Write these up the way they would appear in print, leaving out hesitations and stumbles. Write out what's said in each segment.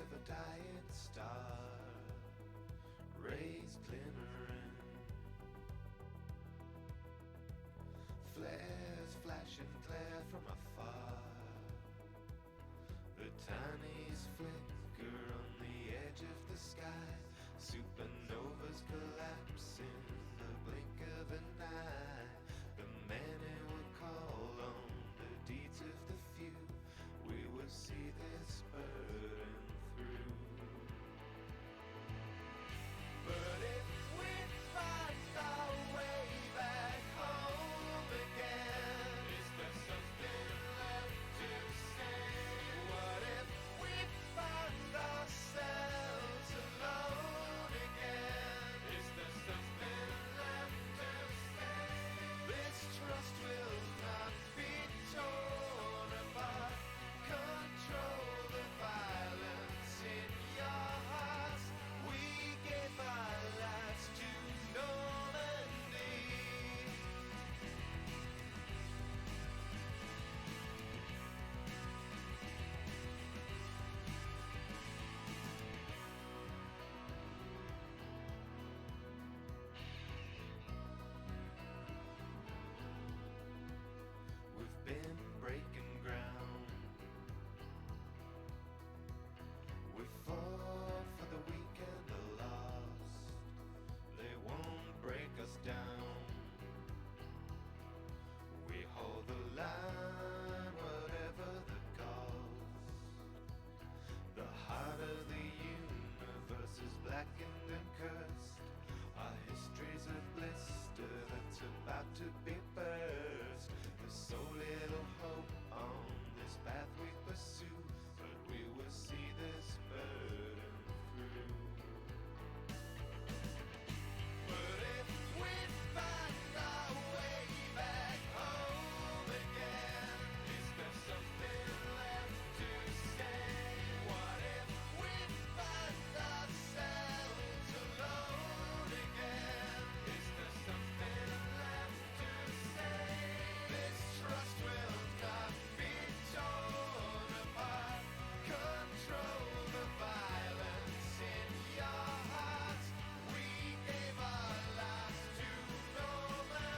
of a dying star, rays glimmering, flares flashing glare from afar. The tiniest flicker on the edge of the sky, supernovas collapse in the blink of an eye. The many will call on the deeds of the few. We will see this burden through. But if we find our way back home again, is there something left to say? What if we find ourselves alone again? Is there something left to say? This trust will not be torn apart. Control the violence in your hearts. We gave our lives to Normandy. We've been breaking ground. We fought for the weak and the lost. They won't break us down. We hold the line, whatever the cost. The heart of the universe is blackened and cursed. Our history's a blister that's about to be burst. There's so little hope on this path we pursue, but we will see this burden through. But if we find our way back home again, is there something left to say? What if we find ourselves alone again? Is there something left to say? This trust will not be torn apart. Control the violence in your hearts. We gave our lives to Normandy.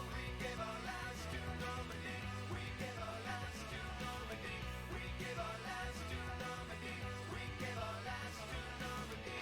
We gave our lives to Normandy. We gave our lives to Normandy. We gave our lives to Normandy. We gave our lives to Normandy.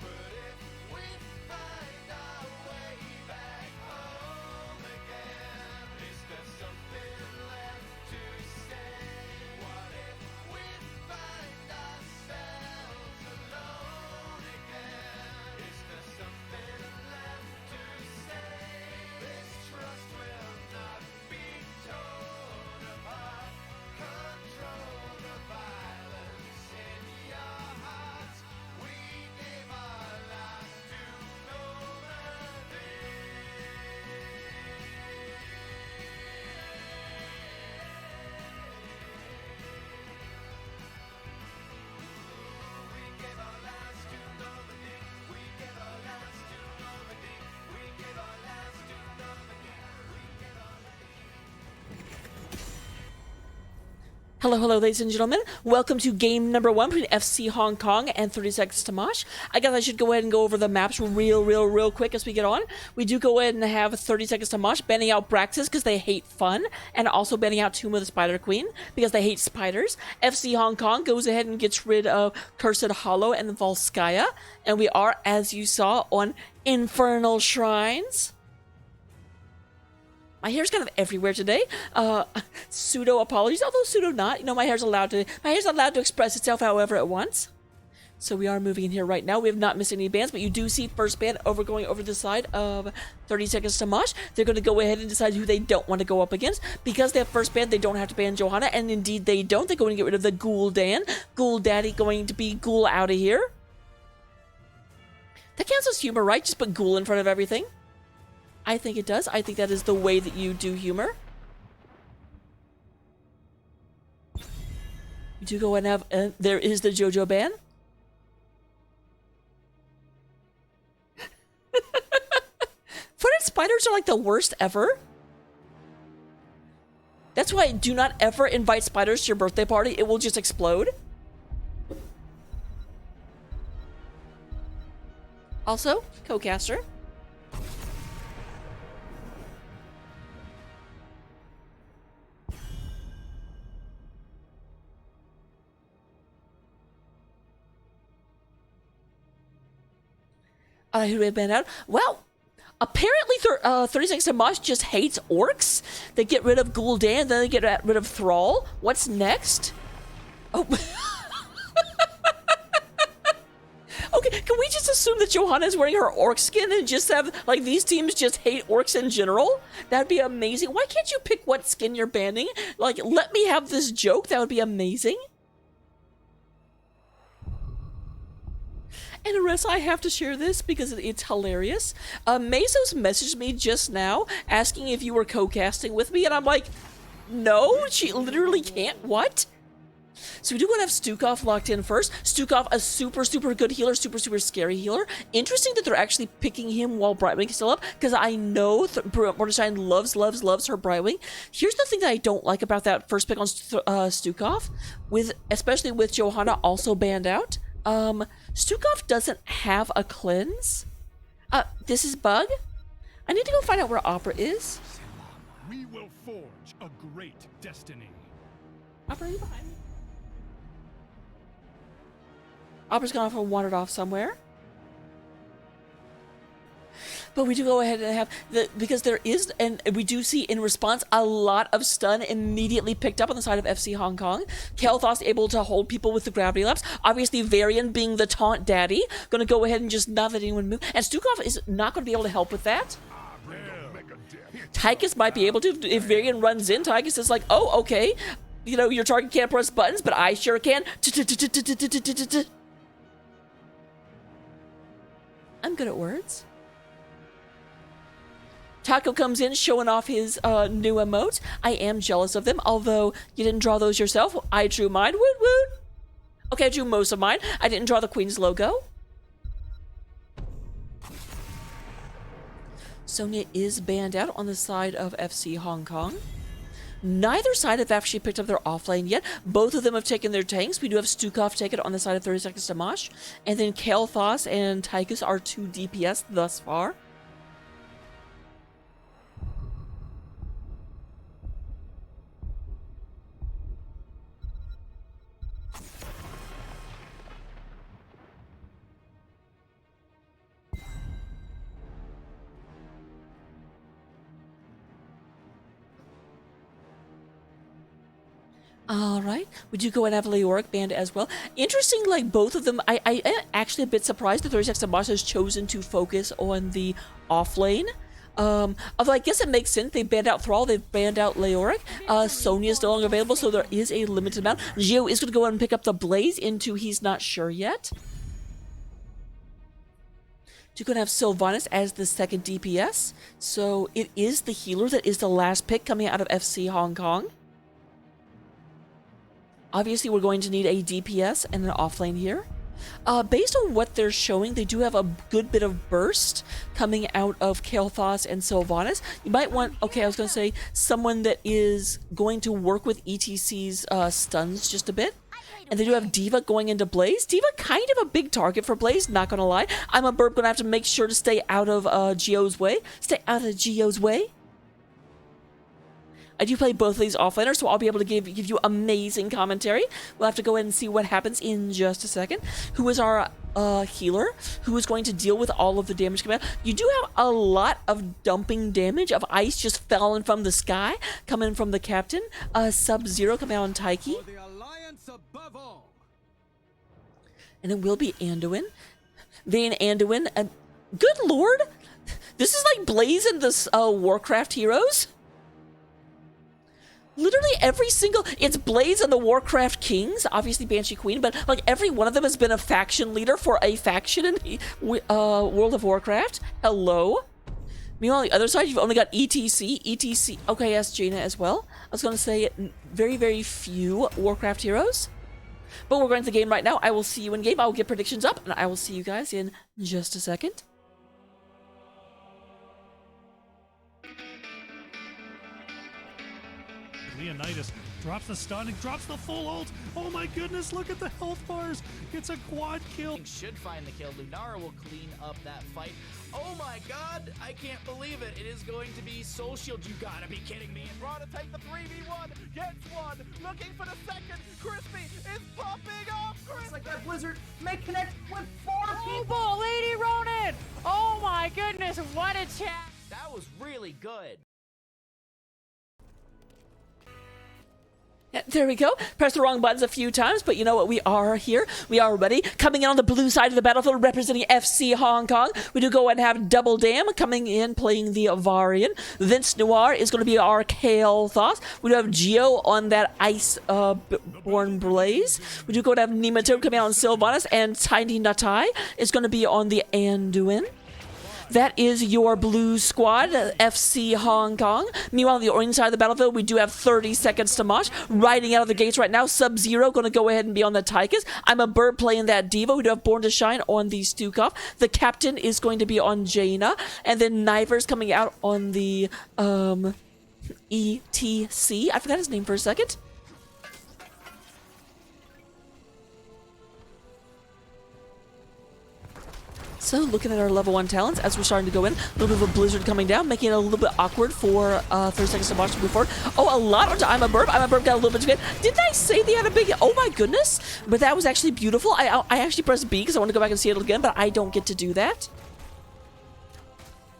But if we find our way back home again, is there something left to say? What if we find ourselves alone again? Is there something left to say? This trust will not be torn apart. Control the violence in your hearts. We gave our lives to Normandy. We gave our lives to Normandy. We gave our lives to Normandy. We gave our lives to Normandy. We gave our Hello, hello, ladies and gentlemen. Welcome to game number 1 between FC Hong Kong and 30 Seconds to Mosh. I guess I should go ahead and go over the maps real quick as we get on. We do go ahead and have 30 Seconds to Mosh banning out Braxis because they hate fun, and also banning out Tomb of the Spider Queen because they hate spiders. FC Hong Kong goes ahead and gets rid of Cursed Hollow and Volskaya, and we are, as you saw, on Infernal Shrines. My hair's kind of everywhere today. Pseudo apologies, although pseudo not. You know, my hair's allowed to express itself however it wants. So we are moving in here right now. We have not missed any bans, but you do see first ban going over the side of 30 Seconds to Mosh. They're going to go ahead and decide who they don't want to go up against. Because they have first ban, they don't have to ban Johanna, and indeed they don't. They go and get rid of the Ghoul Dan. Ghoul Daddy going to be Ghoul out of here. That counts as humor, right? Just put Ghoul in front of everything. I think it does. I think that is the way that you do humor. You do go and have, there is the JoJo ban. Footed spiders are like the worst ever. That's why do not ever invite spiders to your birthday party. It will just explode. Also, co-caster. Who do we have banned out? Well, apparently 36 to Mosh just hates orcs. They get rid of Gul'dan, then they get rid of Thrall. What's next? Oh. Okay, can we just assume that Johanna is wearing her orc skin and just have, like, these teams just hate orcs in general? That'd be amazing. Why can't you pick what skin you're banning? Like, let me have this joke. That would be amazing. And the rest, I have to share this because it's hilarious. Mesos messaged me just now asking if you were co-casting with me, and I'm like, no, she literally can't. What? So we do want to have Stukov locked in first. Stukov, a super, super good healer, super, super scary healer. Interesting that they're actually picking him while Brightwing is still up, because I know Mordechai loves her Brightwing. Here's the thing that I don't like about that first pick on Stukov, especially with Johanna also banned out. Stukov doesn't have a cleanse. This is Bug. I need to go find out where Opera is. We will forge a great destiny. Opera, are you behind me? Opera's gone off and wandered off somewhere. But we do go ahead and have because there is, and we do see in response a lot of stun immediately picked up on the side of FC Hong Kong. Kael'thas able to hold people with the gravity laps. Obviously, Varian being the taunt daddy, going to go ahead and just not let anyone move. And Stukov is not going to be able to help with that. Tychus might be able to. If Varian runs in, Tychus is like, oh, okay. You know, your target can't press buttons, but I sure can. I'm good at words. Taco comes in showing off his new emotes. I am jealous of them, although you didn't draw those yourself. I drew mine. Woot woot. Okay, I drew most of mine. I didn't draw the Queen's logo. Sonya is banned out on the side of FC Hong Kong. Neither side have actually picked up their offlane yet. Both of them have taken their tanks. We do have Stukov take it on the side of 30 Seconds to Mosh. And then Kael'thas and Tychus are 2 DPS thus far. All right, we do go and have Leoric banned as well. Interesting, like both of them, I am actually a bit surprised that 36 to Mosh has chosen to focus on the off lane. Although I guess it makes sense. They banned out Thrall, they've banned out Leoric. Sonya is no longer available, so there is a limited amount. Gio is going to go and pick up the Blaze into he's not sure yet. You're going to have Sylvanas as the second DPS. So it is the healer that is the last pick coming out of FC Hong Kong. Obviously, we're going to need a DPS and an offlane here. Based on what they're showing, they do have a good bit of burst coming out of Kael'thas and Sylvanas. You might want, okay, I was going to say, someone that is going to work with ETC's stuns just a bit. And they do have D.Va going into Blaze. D.Va kind of a big target for Blaze, not going to lie. I'm a burp, going to have to make sure to stay out of Gio's way. Stay out of Gio's way. I do play both of these offlaners, so I'll be able to give you amazing commentary. We'll have to go ahead and see what happens in just a second. Who is our healer? Who is going to deal with all of the damage coming out? You do have a lot of dumping damage of ice just falling from the sky, coming from the captain. Sub-Zero coming out on Taiki. And it will be Anduin. Vayne Anduin. Good lord! This is like Blaze and the Warcraft heroes. Literally every single... It's Blaze and the Warcraft Kings, obviously Banshee Queen, but like every one of them has been a faction leader for a faction in World of Warcraft. Hello? Meanwhile, on the other side, you've only got ETC. ETC... Okay, yes, Jaina as well. I was going to say very, very few Warcraft heroes. But we're going to the game right now. I will see you in game. I will get predictions up, and I will see you guys in just a second. Leonidas drops the stun and drops the full ult. Oh my goodness, look at the health bars. It's a quad kill. Should find the kill. Lunara will clean up that fight. Oh my god, I can't believe it. It is going to be Soul Shield. You gotta be kidding me. And Raw to take the 3v1, gets one, looking for the second. Crispy is popping off. Looks like that Blizzard may connect with 4 people. Oh, Lady Ronin! Oh my goodness, what a chat! That was really good. Yeah, there we go. Press the wrong buttons a few times, but you know what? We are here. We are ready. Coming in on the blue side of the battlefield, representing FC Hong Kong. We do go ahead and have Double Dam coming in, playing the Avarian. Vince Noir is going to be our Kale Thoth. We do have Geo on that Ice Born Blaze. We do go ahead and have Nematode coming out on Sylvanas, and Tiny Natai is going to be on the Anduin. That is your blue squad, FC Hong Kong. Meanwhile, on the orange side of the battlefield, we do have 30 seconds to Mosh. Riding out of the gates right now, Sub-Zero going to go ahead and be on the Tychus. I'm a bird playing that Diva. We do have Born to Shine on the Stukov. The captain is going to be on Jaina. And then Niver's coming out on the ETC. I forgot his name for a second. So, looking at our level 1 talents, as we're starting to go in, a little bit of a blizzard coming down, making it a little bit awkward for 30 seconds to watch to move forward. Oh, a lot onto I'm a Burp. I'm a Burp got a little bit too good. Didn't I say they had a big... Oh my goodness. But that was actually beautiful. I actually pressed B because I want to go back and see it again, but I don't get to do that.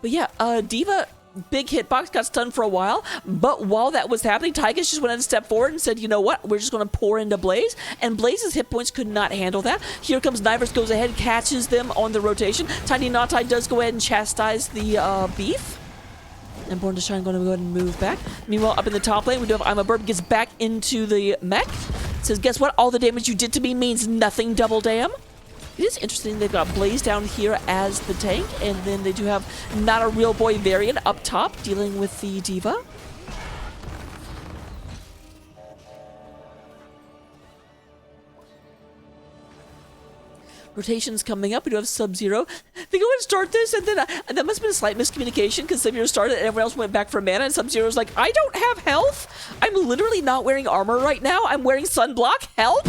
But yeah, Diva... Big hitbox, got stunned for a while, but while that was happening, Tychus just went in a step forward and said, you know what, we're just going to pour into Blaze, and Blaze's hit points could not handle that. Here comes Nivers, goes ahead, catches them on the rotation. Tiny Naughty does go ahead and chastise the beef. And Born to Shine going to go ahead and move back. Meanwhile, up in the top lane, we do have I'm a Burp, gets back into the mech. Says, guess what, all the damage you did to me means nothing, Double Dam. It is interesting, they've got Blaze down here as the tank, and then they do have Not a Real Boy variant up top, dealing with the Diva. Rotations coming up. We do have Sub-Zero. They go ahead and start this, and then that must have been a slight miscommunication, because Sub-Zero started and everyone else went back for mana, and Sub-Zero's like, I don't have health. I'm literally not wearing armor right now. I'm wearing sunblock. Help!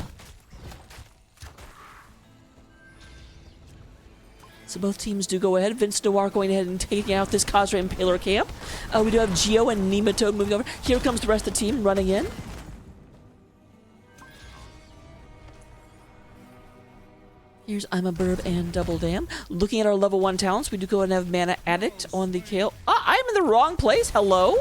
So both teams do go ahead. Vince Noir going ahead and taking out this Khazra Impaler camp. We do have Geo and Nematode moving over. Here comes the rest of the team running in. Here's I'm a Burb and Double Dam. Looking at our level 1 talents, we do go ahead and have Mana Addict on the Kale. I'm in the wrong place. Hello?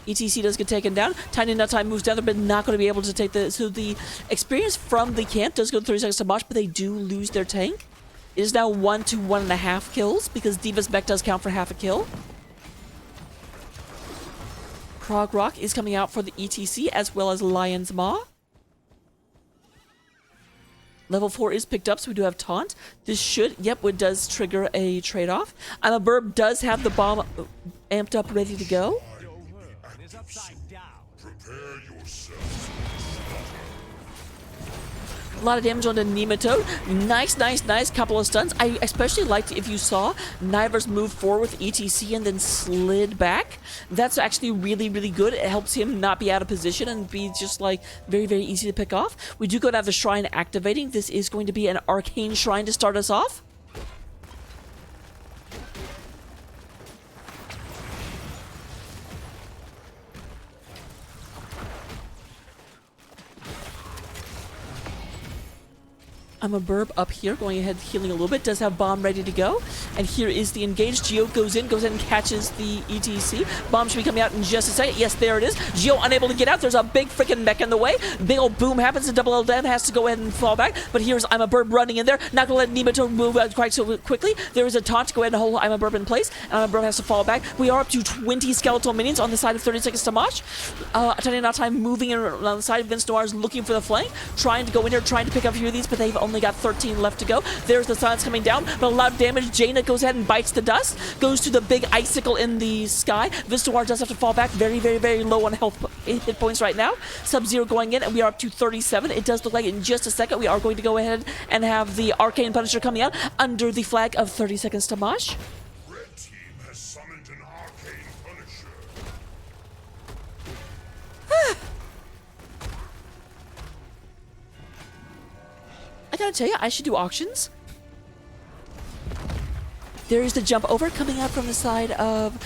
ETC does get taken down. Tiny Nut Time moves down there, but not going to be able to take the... So the experience from the camp does go 30 seconds to Mosh, but they do lose their tank. It is now 1 to 1.5 kills, because Diva's mech does count for half a kill. Prog Rock is coming out for the ETC, as well as Lion's Maw. Level 4 is picked up, so we do have Taunt. This should, yep, it does trigger a trade-off. I'm a Burb does have the bomb amped up, ready to go. A lot of damage onto Nematode. Nice, nice, nice couple of stuns. I especially liked if you saw Nivers move forward with ETC and then slid back. That's actually really, really good. It helps him not be out of position and be just like very, very easy to pick off. We do go to have the Shrine activating. This is going to be an Arcane Shrine to start us off. I'm a burb up here, going ahead healing a little bit. Does have bomb ready to go. And here is the engage. Geo goes in and catches the ETC. Bomb should be coming out in just a second. Yes, there it is. Geo unable to get out. There's a big freaking mech in the way. Big old boom happens. And Double L Dan has to go ahead and fall back. But here's I'm a burb running in there. Not going to let Nemoto move quite so quickly. There is a taunt to go ahead and hold I'm a burb in place. And I'm a burb has to fall back. We are up to 20 skeletal minions on the side of 30 seconds to Mosh. Italian Not Time moving in on the side of Vince Noir's looking for the flank. Trying to go in here, trying to pick up a few of these, but they've only got 13 left to go. There's the silence coming down, but a lot of damage. Jaina goes ahead and bites the dust, goes to the big icicle in the sky. Vistoir does have to fall back very, very, very low on health hit points right now. Sub-Zero going in, and we are up to 37. It does look like in just a second we are going to go ahead and have the Arcane Punisher coming out under the flag of 30 seconds to Mosh. Red team has summoned an Arcane Punisher. I gotta tell you, I should do auctions. There's the jump over coming out from the side of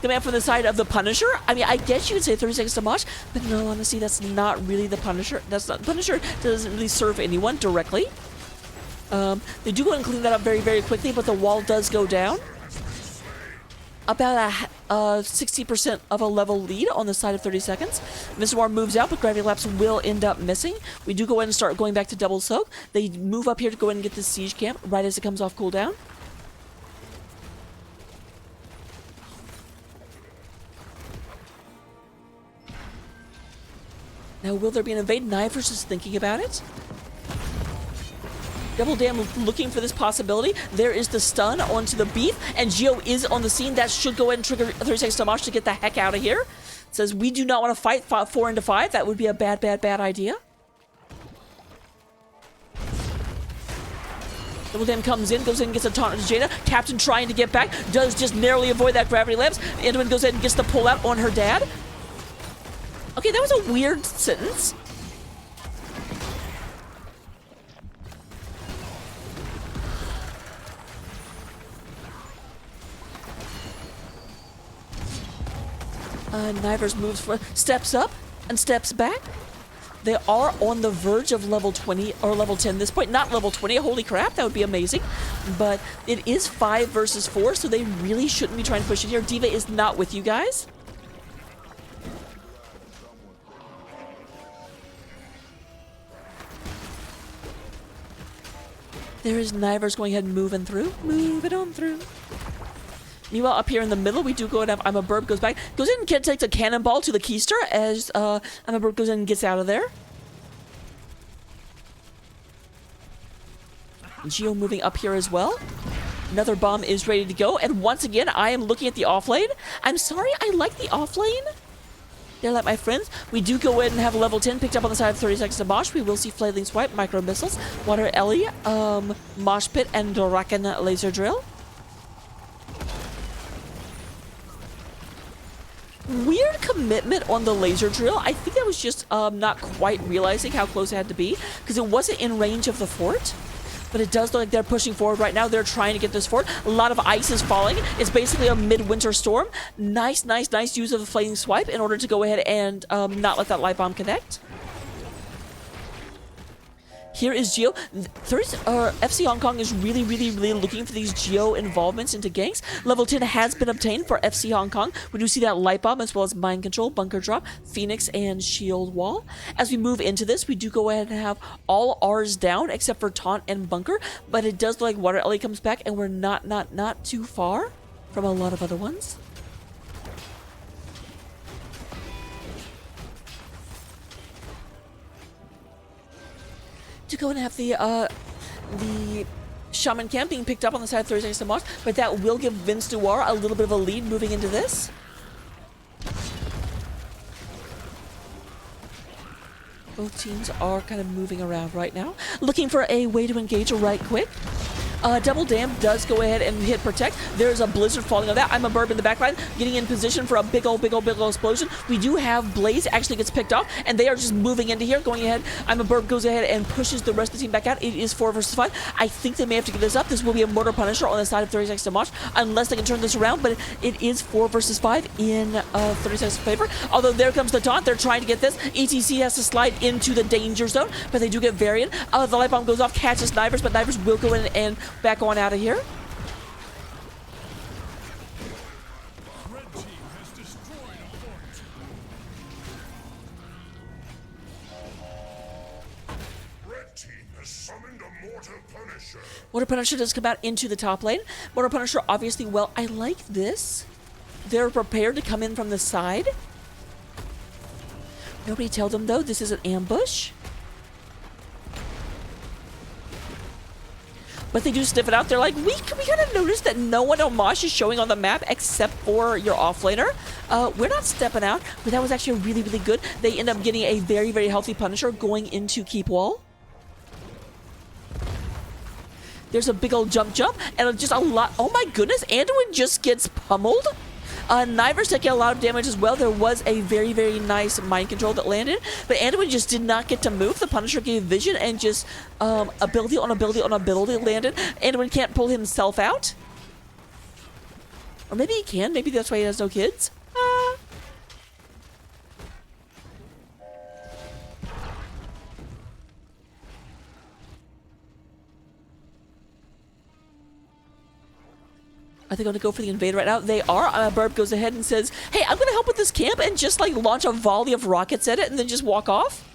the Punisher. I mean, I guess you could say 30 seconds to Mosh, but no, honestly, that's not really the Punisher. Punisher doesn't really serve anyone directly. They do go and clean that up very, very quickly, but the wall does go down. About a 60% of a level lead on the side of 30 seconds. Mr. moves out, but Gravity Lapse will end up missing. We do go ahead and start going back to Double Soak. They move up here to go ahead and get the Siege Camp right as it comes off cooldown. Now, will there be an invade? Knivers is thinking about it. Double Dam looking for this possibility. There is the stun onto the beef, and Geo is on the scene. That should go ahead and trigger 30 seconds to Mosh to get the heck out of here. It says, we do not want to fight 4 into 5. That would be a bad, bad, bad idea. Double Dam comes in, goes in and gets a taunt on Jada. Captain trying to get back, does just narrowly avoid that gravity lapse. Edwin goes ahead and gets the pull out on her dad. Okay, that was a weird sentence. Knivers moves for steps up and steps back. They are on the verge of level 20 or level 10 at this point. Not level 20. Holy crap, that would be amazing. But it is 5 versus 4, so they really shouldn't be trying to push it here. Diva is not with you guys. There is Knivers going ahead and moving through. Move it on through. Meanwhile, up here in the middle, we do go and have I'm a Burb goes back. Goes in and takes a cannonball to the keister as I'm a Burb goes in and gets out of there. Geo moving up here as well. Another bomb is ready to go. And once again, I am looking at the offlane. I'm sorry, I like the offlane. They're like my friends. We do go in and have level 10 picked up on the side of 30 seconds to Mosh. We will see Flailing Swipe, Micro Missiles, Water Ellie, Mosh Pit, and Dorakan Laser Drill. Weird commitment on the laser drill. I think I was just not quite realizing how close it had to be because it wasn't in range of the fort. But it does look like they're pushing forward right now. They're trying to get this fort. A lot of ice is falling. It's basically a midwinter storm. Nice, nice, nice use of the Flaming Swipe in order to go ahead and not let that light bomb connect. Here is Geo. FC Hong Kong is really, really, really looking for these Geo involvements into ganks. Level 10 has been obtained for FC Hong Kong. We do see that light bomb as well as mind control, bunker drop, phoenix, and shield wall. As we move into this, we do go ahead and have all R's down except for taunt and bunker. But it does look like Water Ellie comes back, and we're not too far from a lot of other ones. To go and have the Shaman Camp being picked up on the side of 30 seconds to Mosh, but that will give Vince Noir a little bit of a lead moving into this. Both teams are kind of moving around right now, looking for a way to engage right quick. Double Dam does go ahead and hit protect. There's a blizzard falling on that. I'm a Burb in the back line, getting in position for a big old explosion. We do have Blaze actually gets picked off, and they are just moving into here, going ahead. I'm a Burb goes ahead and pushes the rest of the team back out. It is 4 versus 5. I think they may have to give this up. This will be a Mortar Punisher on the side of 30 seconds to Mosh, unless they can turn this around, but it is 4 versus 5 in 30 seconds favor. Although there comes the taunt. They're trying to get this. ETC has to slide into the danger zone, but they do get Varian. The light bomb goes off, catches Knivers, but Knivers will go in and back on out of here. Red team has destroyed a fort. Red team has summoned a Mortar Punisher. Mortar Punisher does come out into the top lane. Mortar Punisher, obviously, well, I like this. They're prepared to come in from the side. Nobody tell them, though, this is an ambush. But they do sniff it out. They're like, we kind of noticed that no one on Mosh is showing on the map except for your offlaner. We're not stepping out, but that was actually really, really good. They end up getting a very, very healthy Punisher going into Keep Wall. There's a big old jump, and just a lot. Oh my goodness, Anduin just gets pummeled. Knivers taking a lot of damage as well. There was a very, very nice mind control that landed, but Anduin just did not get to move. The Punisher gave vision and just ability on ability on ability landed. Anduin can't pull himself out. Or maybe he can. Maybe that's why he has no kids. Are they going to go for the invader right now? They are. Burb goes ahead and says, hey, I'm going to help with this camp, and just like launch a volley of rockets at it and then just walk off.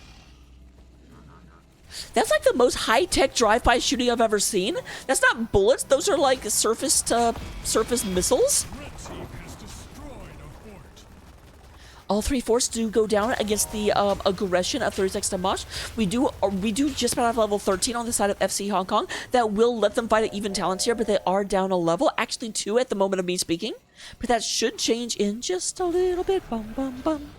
That's like the most high-tech drive-by shooting I've ever seen. That's not bullets. Those are like surface to surface missiles. Red team has destroyed a fort. All 3 forts do go down against the aggression of 30 seconds to Mosh. We do just about have level 13 on the side of FC Hong Kong. That will let them fight at even talents here, but they are down a level. Actually 2 at the moment of me speaking. But that should change in just a little bit. Bum, bum, bum.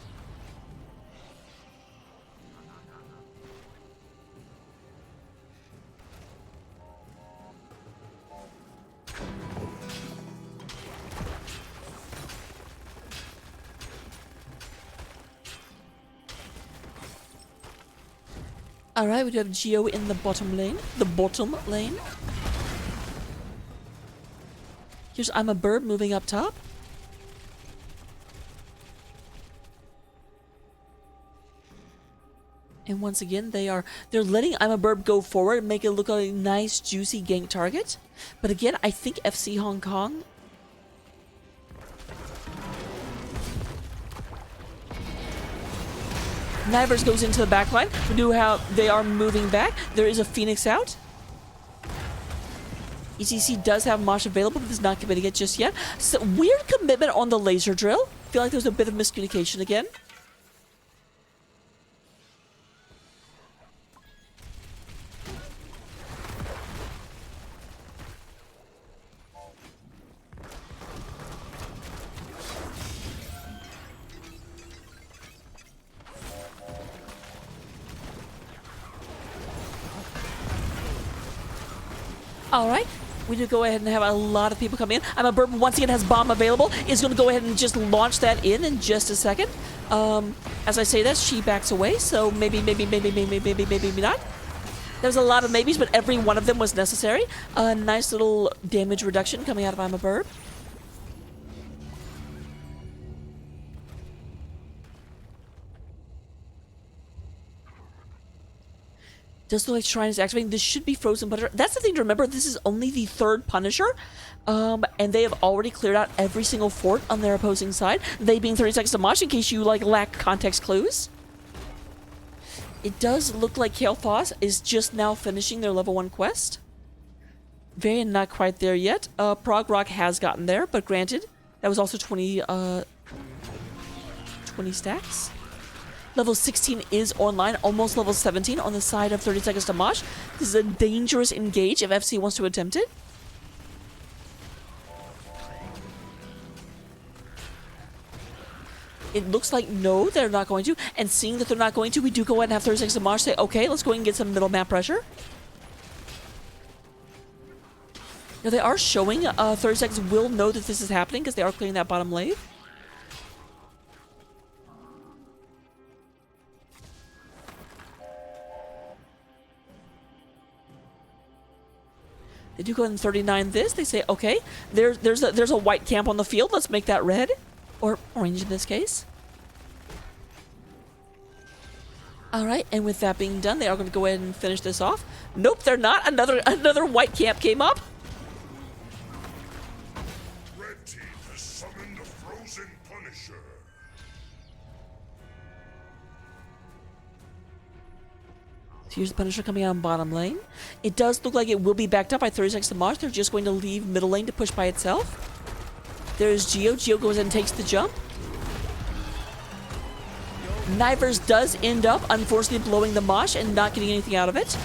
Alright, we do have Geo in the bottom lane. Here's I'm a Burb moving up top. And once again, they're letting I'm a Burb go forward and make it look like a nice, juicy gank target. But again, I think FC Hong Kong. Knivers goes into the back line. We do have, they are moving back. There is a Phoenix out. ECC does have Mosh available, but is not committing it just yet. So weird commitment on the laser drill. Feel like there's a bit of miscommunication again. All right, we do go ahead and have a lot of people come in. I'm a Burb once again has bomb available. Is going to go ahead and just launch that in just a second. As I say that, she backs away, so maybe not. There's a lot of maybes, but every one of them was necessary. A nice little damage reduction coming out of I'm a Burb. Does look like Shrine is activating. This should be Frozen Punisher. That's the thing to remember. This is only the 3rd Punisher. And they have already cleared out every single fort on their opposing side. They being 30 seconds to Mosh in case you lack context clues. It does look like Kale Foss is just now finishing their level 1 quest. Varian not quite there yet. Prog Rock has gotten there, but granted, that was also 20 stacks. Level 16 is online, almost level 17 on the side of 30 seconds to Mosh. This is a dangerous engage if FC wants to attempt it. It looks like no, they're not going to. And seeing that they're not going to, we do go ahead and have 30 seconds to Mosh say, okay, let's go ahead and get some middle map pressure. Now they are showing 30 seconds will know that this is happening because they are clearing that bottom lane. They do go ahead and 39 this. They say, okay, there's a white camp on the field. Let's make that red. Or orange in this case. Alright, and with that being done, they are going to go ahead and finish this off. Nope, they're not. Another white camp came up. Red team has summoned a frozen Punisher. So here's the Punisher coming out in bottom lane. It does look like it will be backed up by 30 seconds to Mosh. They're just going to leave middle lane to push by itself. There's Geo. Geo goes in and takes the jump. Nivers does end up, unfortunately, blowing the Mosh and not getting anything out of it.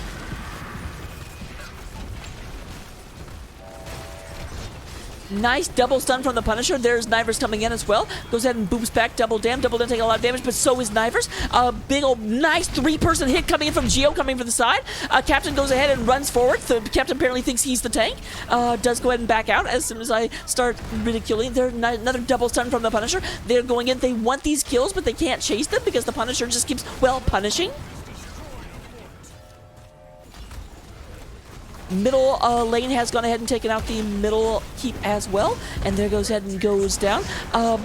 Nice double stun from the Punisher. There's Nivers coming in as well. Goes ahead and booms back. Double damn. Double doesn't take a lot of damage, but so is Nivers. A big old nice 3-person hit coming in from Geo, coming from the side. Captain goes ahead and runs forward. The Captain apparently thinks he's the tank. Does go ahead and back out as soon as I start ridiculing. There's another double stun from the Punisher. They're going in. They want these kills, but they can't chase them because the Punisher just keeps, well, punishing. Middle lane has gone ahead and taken out the middle keep as well. And there goes ahead and goes down.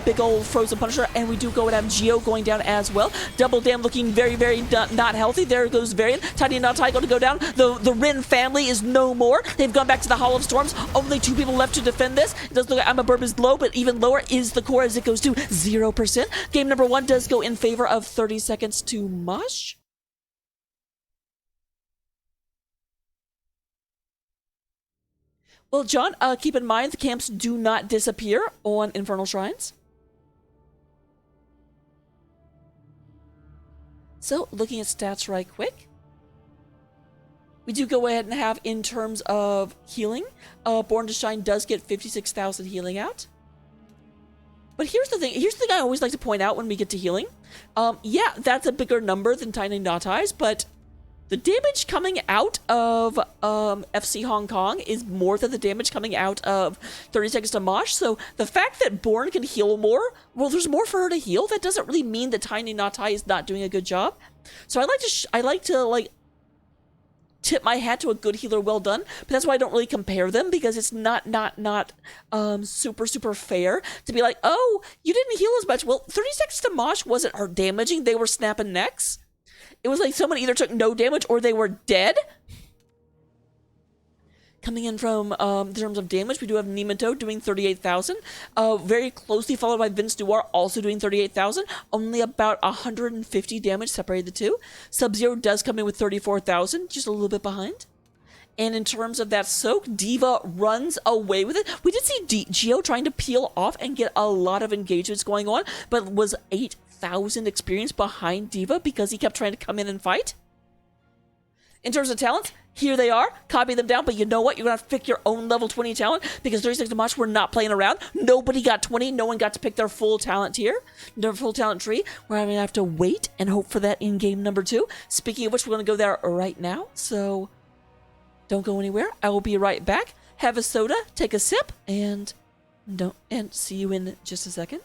Big old frozen Punisher. And we do go and have Geo going down as well. Double Dam looking very, very not healthy. There goes Varian. Tiny and not going to go down. The Rin family is no more. They've gone back to the Hall of Storms. Only 2 people left to defend this. It does look like Burb is low, but even lower is the core as it goes to 0%. Game number 1 does go in favor of 30 seconds to Mosh. Well, John, keep in mind the camps do not disappear on Infernal Shrines. So, looking at stats right quick. We do go ahead and have, in terms of healing, Born to Shine does get 56,000 healing out. But here's the thing. Here's the thing I always like to point out when we get to healing. Yeah, that's a bigger number than Tiny Not Eyes, but the damage coming out of FC Hong Kong is more than the damage coming out of 30 Seconds to Mosh. So the fact that Born can heal more, well, there's more for her to heal. That doesn't really mean that Tiny Not Eye is not doing a good job. So I like to tip my hat to a good healer, well done. But that's why I don't really compare them, because it's not super fair to be like, oh, you didn't heal as much. Well, 30 Seconds to Mosh wasn't her damaging. They were snapping necks. It was like someone either took no damage or they were dead. Coming in from in terms of damage, we do have Nemoto doing 38,000. Very closely followed by Vince Noir, also doing 38,000. Only about 150 damage separated the two. Sub-Zero does come in with 34,000, just a little bit behind. And in terms of that soak, Diva runs away with it. We did see Geo trying to peel off and get a lot of engagements going on, but was 8,000 experience behind Diva because he kept trying to come in and fight. In terms of talents, here they are. Copy them down, but you know what? You're going to have to pick your own level 20 talent because 36 to Mosh, we're not playing around. Nobody got 20. No one got to pick their full talent tier, their full talent tree. We're going to have to wait and hope for that in game number 2. Speaking of which, we're going to go there right now. So don't go anywhere. I will be right back. Have a soda, take a sip, and see you in just a second.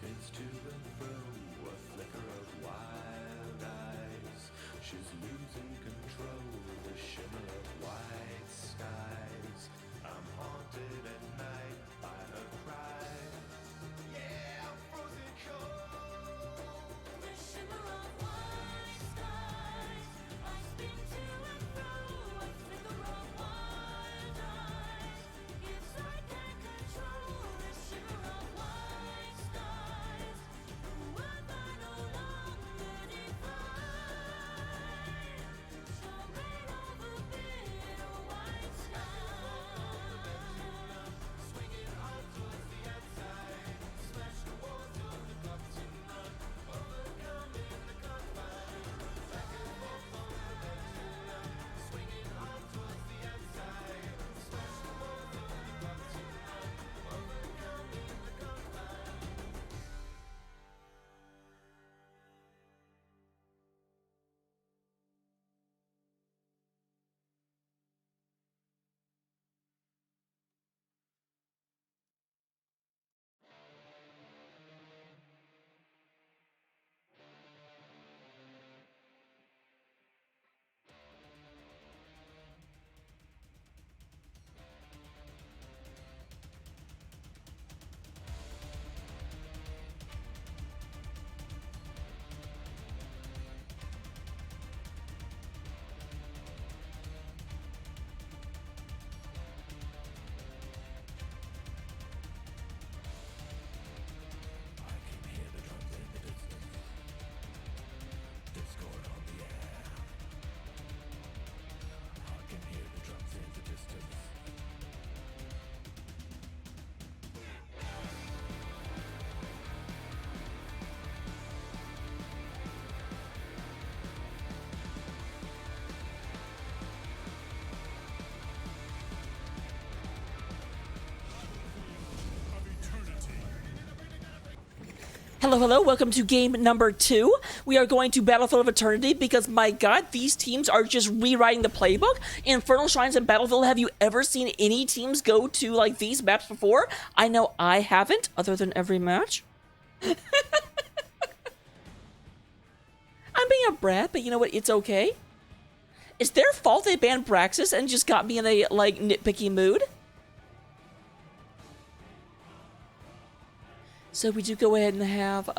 spins to and fro, a flicker of wild eyes. She's losing control, the shimmer of white skies. I'm haunted at night by her cry. Yeah, I'm frozen cold. The shimmer of white skies. I spin to and fro, a flicker of wild eyes. Yes, I can control the shimmer of white skies. The world I no longer define. Shall reign over bitter white skies. Swinging on towards the outside, smash the walls of the club tonight, overcoming the confines, back and forth on the pendulum. Swinging on towards the outside, smash the walls of the club tonight, overcoming the confines. I can hear the drums in the distance, discord on the air. I can hear the drums in the distance. of eternity. Hello, hello, welcome to game number 2. We are going to Battlefield of Eternity because, my god, these teams are just rewriting the playbook. Infernal Shrines and Battlefield, have you ever seen any teams go to, like, these maps before? I know I haven't, other than every match. I'm being a brat, but you know what, it's okay. It's their fault they banned Braxis and just got me in a, like, nitpicky mood. So we do go ahead and have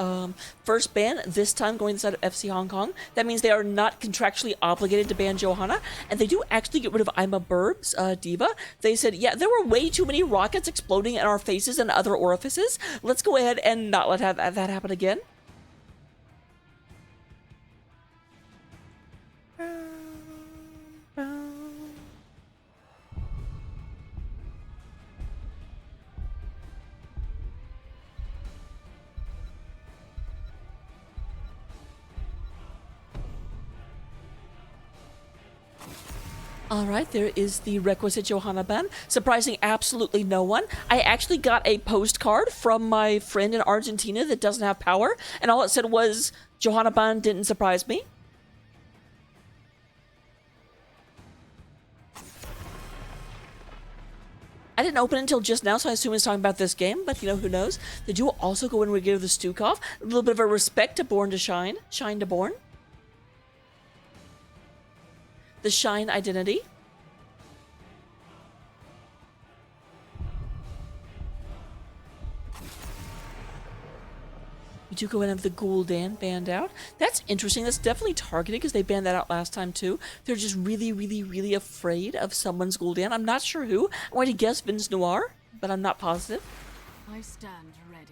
first ban, this time going inside of FC Hong Kong. That means they are not contractually obligated to ban Johanna, and they do actually get rid of I'm a Burbs, Diva. They said, yeah, there were way too many rockets exploding in our faces and other orifices. Let's go ahead and not let that happen again. Alright, there is the requisite Johanna ban, surprising absolutely no one. I actually got a postcard from my friend in Argentina that doesn't have power, and all it said was, Johanna ban didn't surprise me. I didn't open it until just now, so I assume it's talking about this game, but you know, who knows. They do also go in and give the Stukov. A little bit of a respect to Born to Shine. Shine to Born. The Shine identity. We do go in and have the Gul'dan banned out. That's interesting. That's definitely targeted because they banned that out last time too. They're just really, really, really afraid of someone's Gul'dan. I'm not sure who. I'm going to guess Vince Noir, but I'm not positive. I stand ready.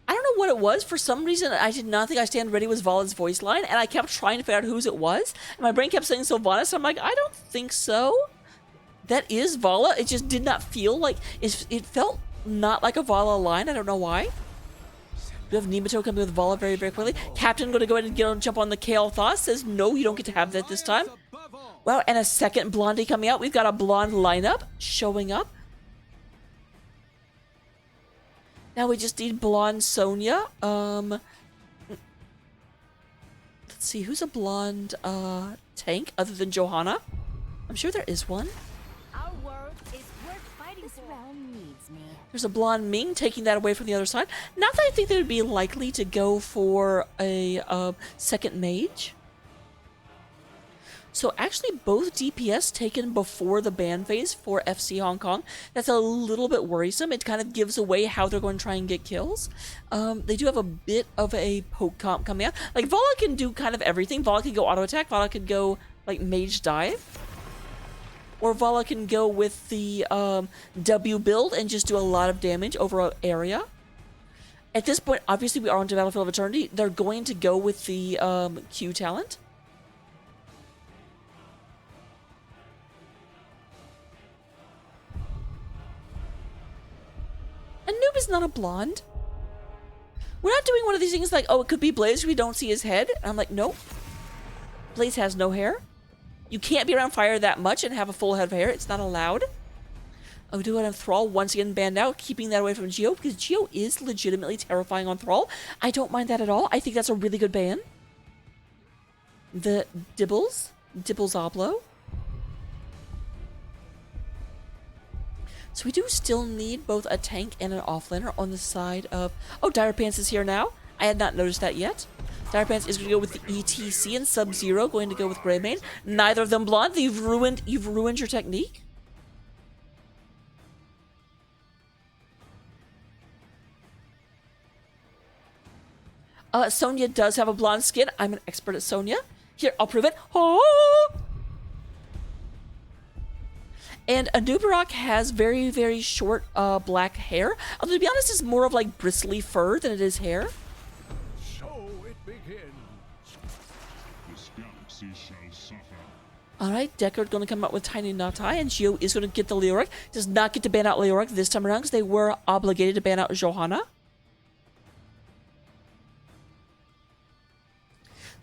I don't know what it was. For some reason, I did not think I Stand Ready was Vala's voice line, and I kept trying to figure out whose it was. And my brain kept saying Sylvanas, so I'm like, I don't think so. That is Vala. It just did not feel like... It felt not like a Vala line. I don't know why. We have Nemoto coming with Vala very, very quickly. Captain going to go ahead and jump on the Kale Thoth. Says, no, you don't get to have that this time. Wow, and a second Blondie coming out. We've got a blonde lineup showing up. Now we just need blonde Sonya. Let's see, who's a blonde tank other than Johanna? I'm sure there is one. Our world is worth This realm needs me. There's a blonde Ming taking that away from the other side. Not that I think they would be likely to go for a second mage. So actually both DPS taken before the ban phase for FC Hong Kong. That's a little bit worrisome. It kind of gives away how they're going to try and get kills. They do have a bit of a poke comp coming out. Like Vala can do kind of everything. Vala can go auto attack. Vala can go like mage dive. Or Vala can go with the W build and just do a lot of damage over an area. At this point, obviously we are on Battlefield of Eternity. They're going to go with the Q talent. Noob is not a blonde. We're not doing one of these things like, oh, it could be Blaze, we don't see his head. And I'm like, nope. Blaze has no hair. You can't be around fire that much and have a full head of hair. It's not allowed. Oh, we do have Thrall once again banned out, keeping that away from Geo, because Geo is legitimately terrifying on Thrall. I don't mind that at all. I think that's a really good ban. The Dibbles Oblo. So we do still need both a tank and an offlaner on the side of... Oh, Dire Pants is here now. I had not noticed that yet. Dire Pants is going to go with the ETC, and Sub-Zero going to go with Greymane. Neither of them blonde. You've ruined your technique. Sonya does have a blonde skin. I'm an expert at Sonya. Here, I'll prove it. Oh! And Anubarak has very, very short black hair. Although, to be honest, it's more of like bristly fur than it is hair. So it begins. This galaxy shall suffer. Alright, Deckard going to come out with Tiny Natai, and Gio is going to get the Leoric. Does not get to ban out Leoric this time around because they were obligated to ban out Johanna.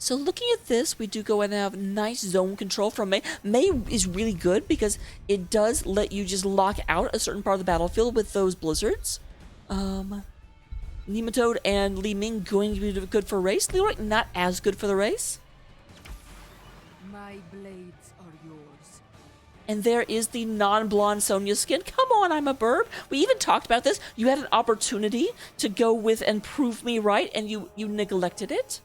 So looking at this, we do go and have nice zone control from Mei. Mei is really good because it does let you just lock out a certain part of the battlefield with those blizzards. Nematode and Li Ming going to be good for race. Leoric not as good for the race. My blades are yours. And there is the non-blonde Sonya skin. Come on, I'm a burb. We even talked about this. You had an opportunity to go with and prove me right, and you neglected it.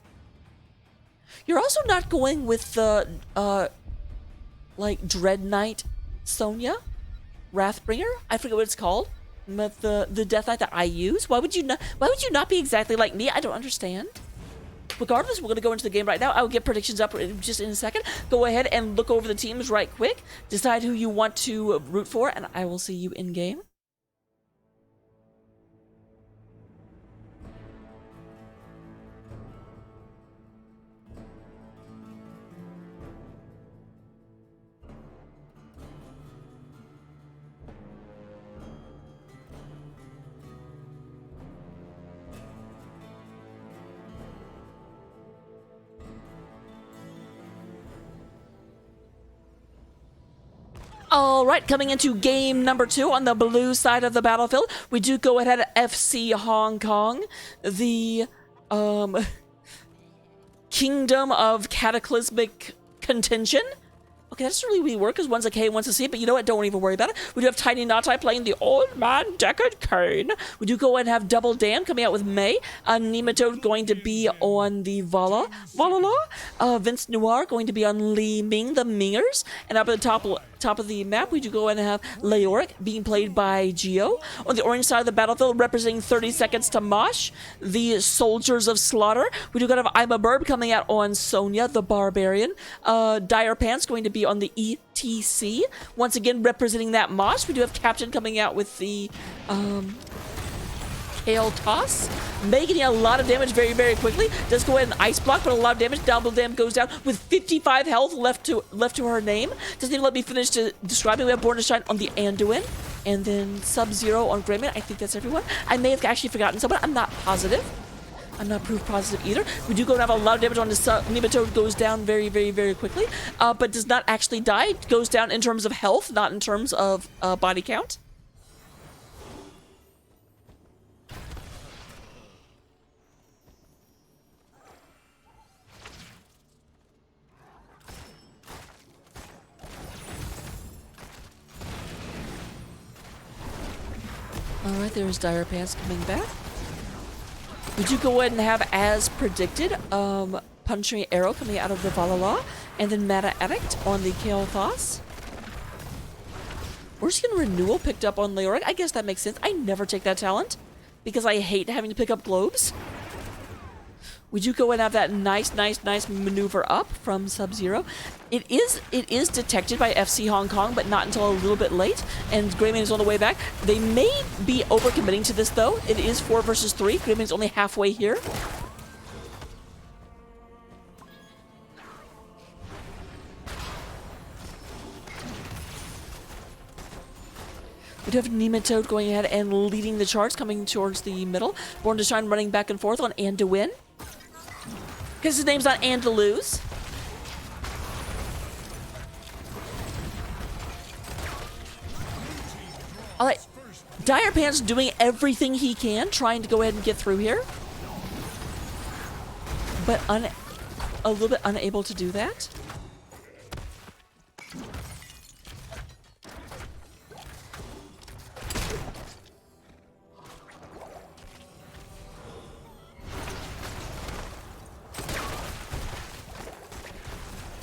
You're also not going with the, like, Dread Knight Sonya? Wrathbringer? I forget what it's called. But the Death Knight that I use? Why would you not be exactly like me? I don't understand. Regardless, we're going to go into the game right now. I will get predictions up just in a second. Go ahead and look over the teams right quick. Decide who you want to root for, and I will see you in-game. All right, coming into game number 2 on the blue side of the battlefield, we do go ahead at FC Hong Kong, the Kingdom of Cataclysmic Contention. Okay, that's really weird word because one's a K and one's a C, but you know what? Don't even worry about it. We do have Tiny Natai playing the Old Man Deckard Kane. We do go ahead and have Double Dan coming out with Mei. Nematode going to be on the Valala. Vince Noir going to be on Li Ming, the Mingers. And up at the top of the map, we do go ahead and have Leoric being played by Geo. On the orange side of the battlefield, representing 30 seconds to Mosh, the Soldiers of Slaughter. We do go have I'm a Burb coming out on Sonya, the Barbarian. Dire Pants going to be on the ETC. Once again, representing that Mosh. We do have Captain coming out with the Kale Toss. Mei getting a lot of damage very, very quickly. Does go ahead and ice block, but a lot of damage. Double Dam goes down with 55 health left to her name. Doesn't even let me finish to describe it. We have Born to Shine on the Anduin. And then Sub-Zero on Greymane. I think that's everyone. I may have actually forgotten someone. I'm not positive. I'm not proof positive either. We do go and have a lot of damage on this. Nematode goes down very, very, very quickly, but does not actually die. It goes down in terms of health, not in terms of body count. Alright, there's Dire Pants coming back. We do go ahead and have, as predicted, Punishing Arrow coming out of the Valhalla, and then Mana Addict on the Kael'thas. We're just getting Renewal picked up on Leoric. I guess that makes sense. I never take that talent, because I hate having to pick up globes. We do go and have that nice maneuver up from Sub-Zero. It is detected by FC Hong Kong, but not until a little bit late, and Greymane is on the way back. They may be overcommitting to this, though. It is 4 versus 3. Greymane is only halfway here. We do have Nematode going ahead and leading the charge, coming towards the middle. Born to Shine running back and forth on and to win. Because his name's not and to lose. Alright. Dire Pants doing everything he can, trying to go ahead and get through here. But a little bit unable to do that.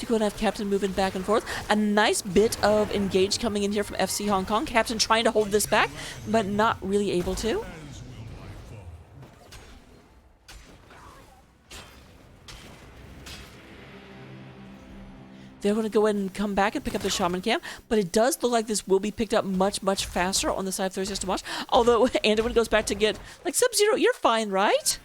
Go and have Captain moving back and forth. A nice bit of engage coming in here from FC Hong Kong. Captain trying to hold this back, but not really able to. They're going to go ahead and come back and pick up the Shaman Camp, but it does look like this will be picked up much faster on the side of 36 to Mosh. Although Anduin goes back to get, like, Sub-Zero, you're fine, right?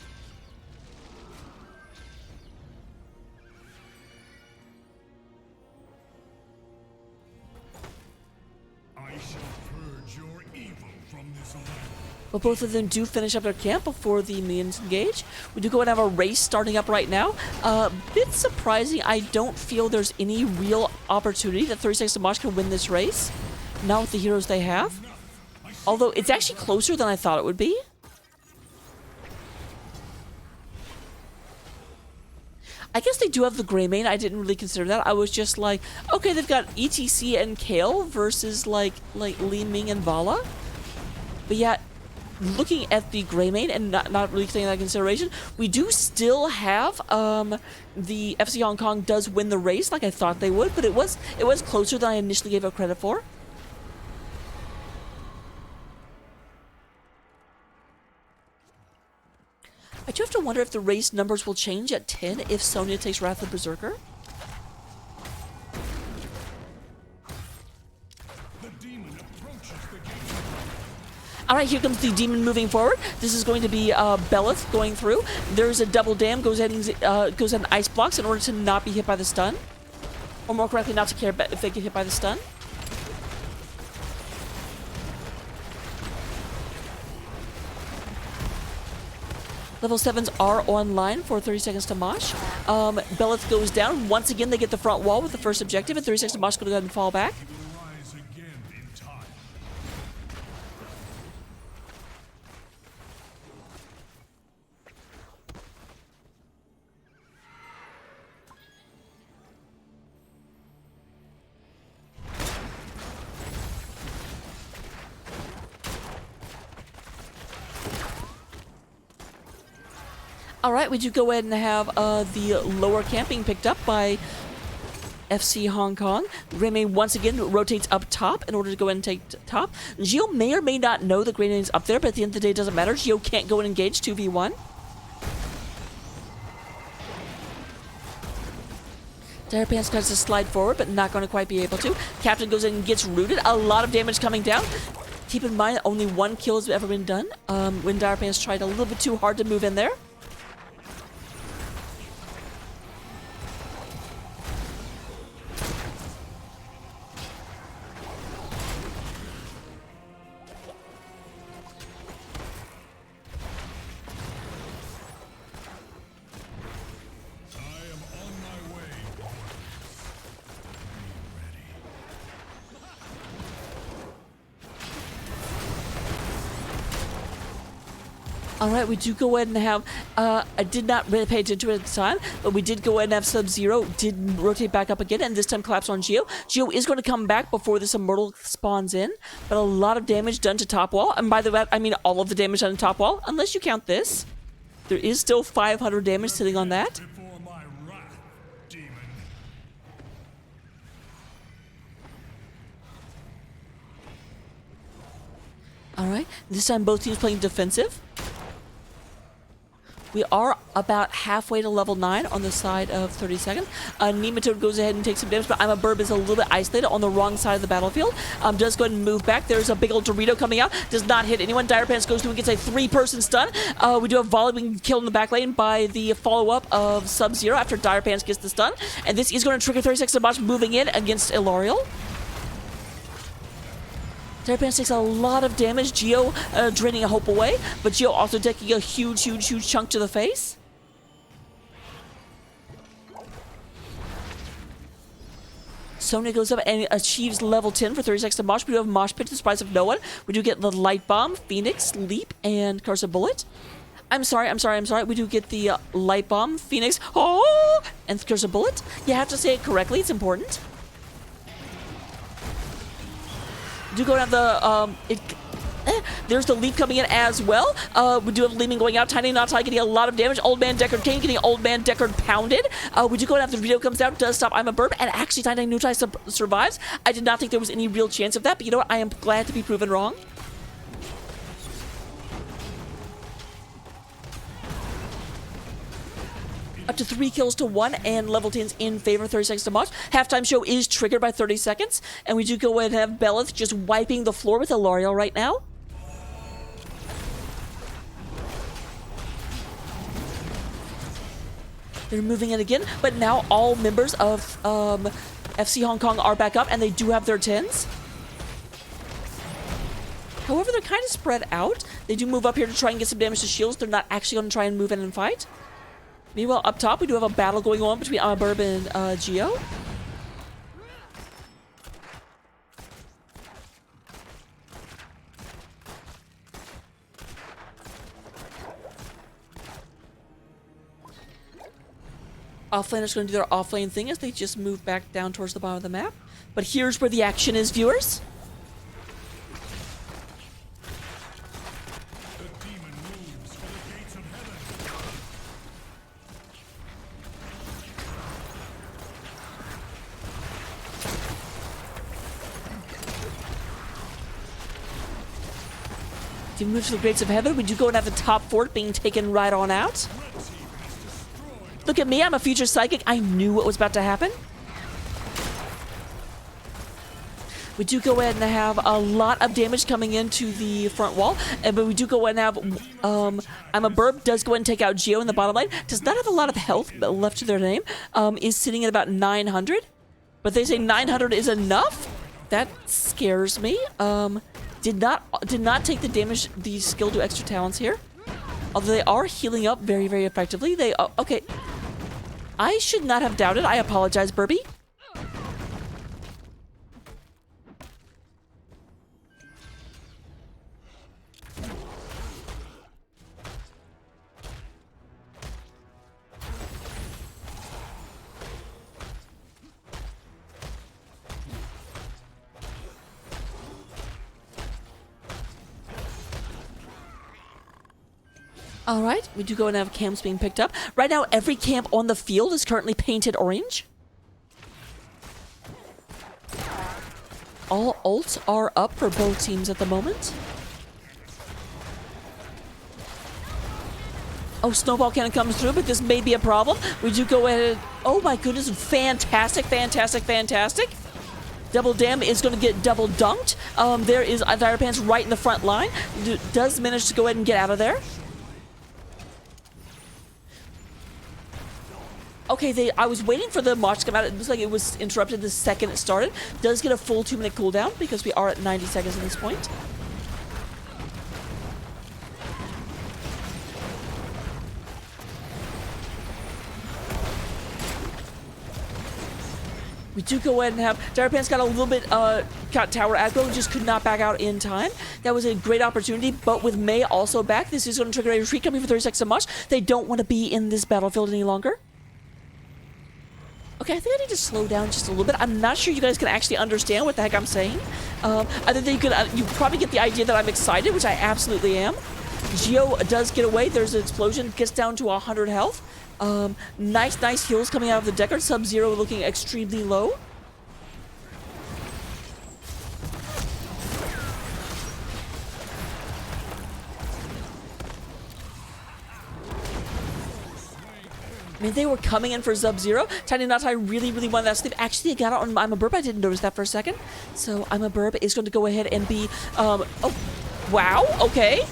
But both of them do finish up their camp before the minions engage. We do go and have a race starting up right now. Bit surprising. I don't feel there's any real opportunity that 36 to Mosh can win this race. Not with the heroes they have. Although it's actually closer than I thought it would be. I guess they do have the Greymane. I didn't really consider that. I was just like, okay, they've got ETC and Kale versus like Li Ming and Vala. But yeah, looking at the Greymane and not really taking that into consideration, we do still have the FC Hong Kong does win the race like I thought they would, but it was closer than I initially gave it credit for. I do have to wonder if the race numbers will change at 10 if Sonya takes Wrath of the Berserker. Alright, here comes the demon moving forward. This is going to be Belith going through. There's a double dam, goes ahead and ice blocks in order to not be hit by the stun. Or more correctly, not to care if they get hit by the stun. Level 7s are online for 30 seconds to Mosh. Belith goes down. Once again, they get the front wall with the first objective, and 30 seconds to Mosh going to go ahead and fall back. Alright, we do go ahead and have the lower camping picked up by FC Hong Kong. Greymane once again rotates up top in order to go ahead and take top. Geo may or may not know that Greymane is up there, but at the end of the day it doesn't matter. Geo can't go and engage 2v1. Dire Pants tries to slide forward, but not going to quite be able to. Captain goes in and gets rooted. A lot of damage coming down. Keep in mind, only one kill has ever been done. When Dire Pants tried a little bit too hard to move in there. All right, we do go ahead and have, I did not really pay attention to it at the time, but we did go ahead and have Sub-Zero, did rotate back up again, and this time collapse on Geo. Geo is going to come back before this Immortal spawns in, but a lot of damage done to top wall, and by the way, I mean all of the damage done to top wall, unless you count this. There is still 500 damage sitting on that. Before my wrath, demon. All right, this time both teams playing defensive. We are about halfway to level 9 on the side of 32nd. Nematode goes ahead and takes some damage, but I'm a Burb is a little bit isolated on the wrong side of the battlefield. Does go ahead and move back. There's a big old Dorito coming out. Does not hit anyone. Dire Pants goes through and gets a 3-person stun. We do have Volley being killed in the back lane by the follow-up of Sub-Zero after Dire Pants gets the stun. And this is going to trigger 36 Mosh moving in against Ilariel. Dire Pants takes a lot of damage. Geo draining a hope away, but Geo also taking a huge chunk to the face. Sonya goes up and achieves level 10 for 30 seconds to Mosh. We do have Mosh Pit to the surprise of no one. We do get the Light Bomb, Phoenix, Leap, and Curse of Bullet. I'm sorry. We do get the Light Bomb, Phoenix, and Curse of Bullet. You have to say it correctly. It's important. Do go down the there's the leap coming in as well. We do have Leeming going out. Tiny Naughty getting a lot of damage. Old Man Deckard Kane getting Old Man Deckard pounded. We do go down after the video comes out. Does stop I'm a Burb. And actually Tiny Naughty survives. I did not think there was any real chance of that. But you know what? I am glad to be proven wrong. Up to 3 kills to 1, and level 10's in favor, 30 seconds to Mosh. Halftime show is triggered by 30 seconds, and we do go ahead and have Belith just wiping the floor with Ilariel right now. They're moving in again, but now all members of FC Hong Kong are back up, and they do have their 10s. However, they're kind of spread out. They do move up here to try and get some damage to shields. They're not actually going to try and move in and fight. Meanwhile, up top, we do have a battle going on between Burb and Geo. Offlaners going to do their offlane thing as they just move back down towards the bottom of the map. But here's where the action is, viewers. If you move to the Gates of Heaven, we do go and have the top fort being taken right on out. Look at me, I'm a future psychic. I knew what was about to happen. We do go ahead and have a lot of damage coming into the front wall, but we do go ahead and have, I'm a Burb, does go ahead and take out Geo in the bottom lane. Does not have a lot of health left to their name, is sitting at about 900. But they say 900 is enough? That scares me. Did not take the damage, the skill to extra talents here. Although they are healing up very, very effectively. They, okay. I should not have doubted. I apologize, Burby. All right, we do go and have camps being picked up. Right now, every camp on the field is currently painted orange. All ults are up for both teams at the moment. Oh, Snowball Cannon comes through, but this may be a problem. We do go ahead and... Oh my goodness, fantastic. Double Dam is going to get double dunked. There is Dire Pants right in the front line. Does manage to go ahead and get out of there. Okay, I was waiting for the Mosh to come out. It looks like it was interrupted the second it started. Does get a full 2-minute cooldown because we are at 90 seconds at this point. We do go ahead and have Dire Pants got a little bit got tower aggro, just could not back out in time. That was a great opportunity, but with Mei also back, this is going to trigger a retreat coming for 30 seconds to Mosh. They don't want to be in this battlefield any longer. Okay, I think I need to slow down just a little bit. I'm not sure you guys can actually understand what the heck I'm saying. I think you probably get the idea that I'm excited, which I absolutely am. Geo does get away. There's an explosion, gets down to 100 health. Nice heals coming out of the Deckard. Sub-Zero looking extremely low. I mean, they were coming in for Sub-Zero. Tiny Natai really wanted that sleep. Actually, they got out on I'm a Burb. I didn't notice that for a second. So I'm a Burb is going to go ahead and be, oh, wow, okay.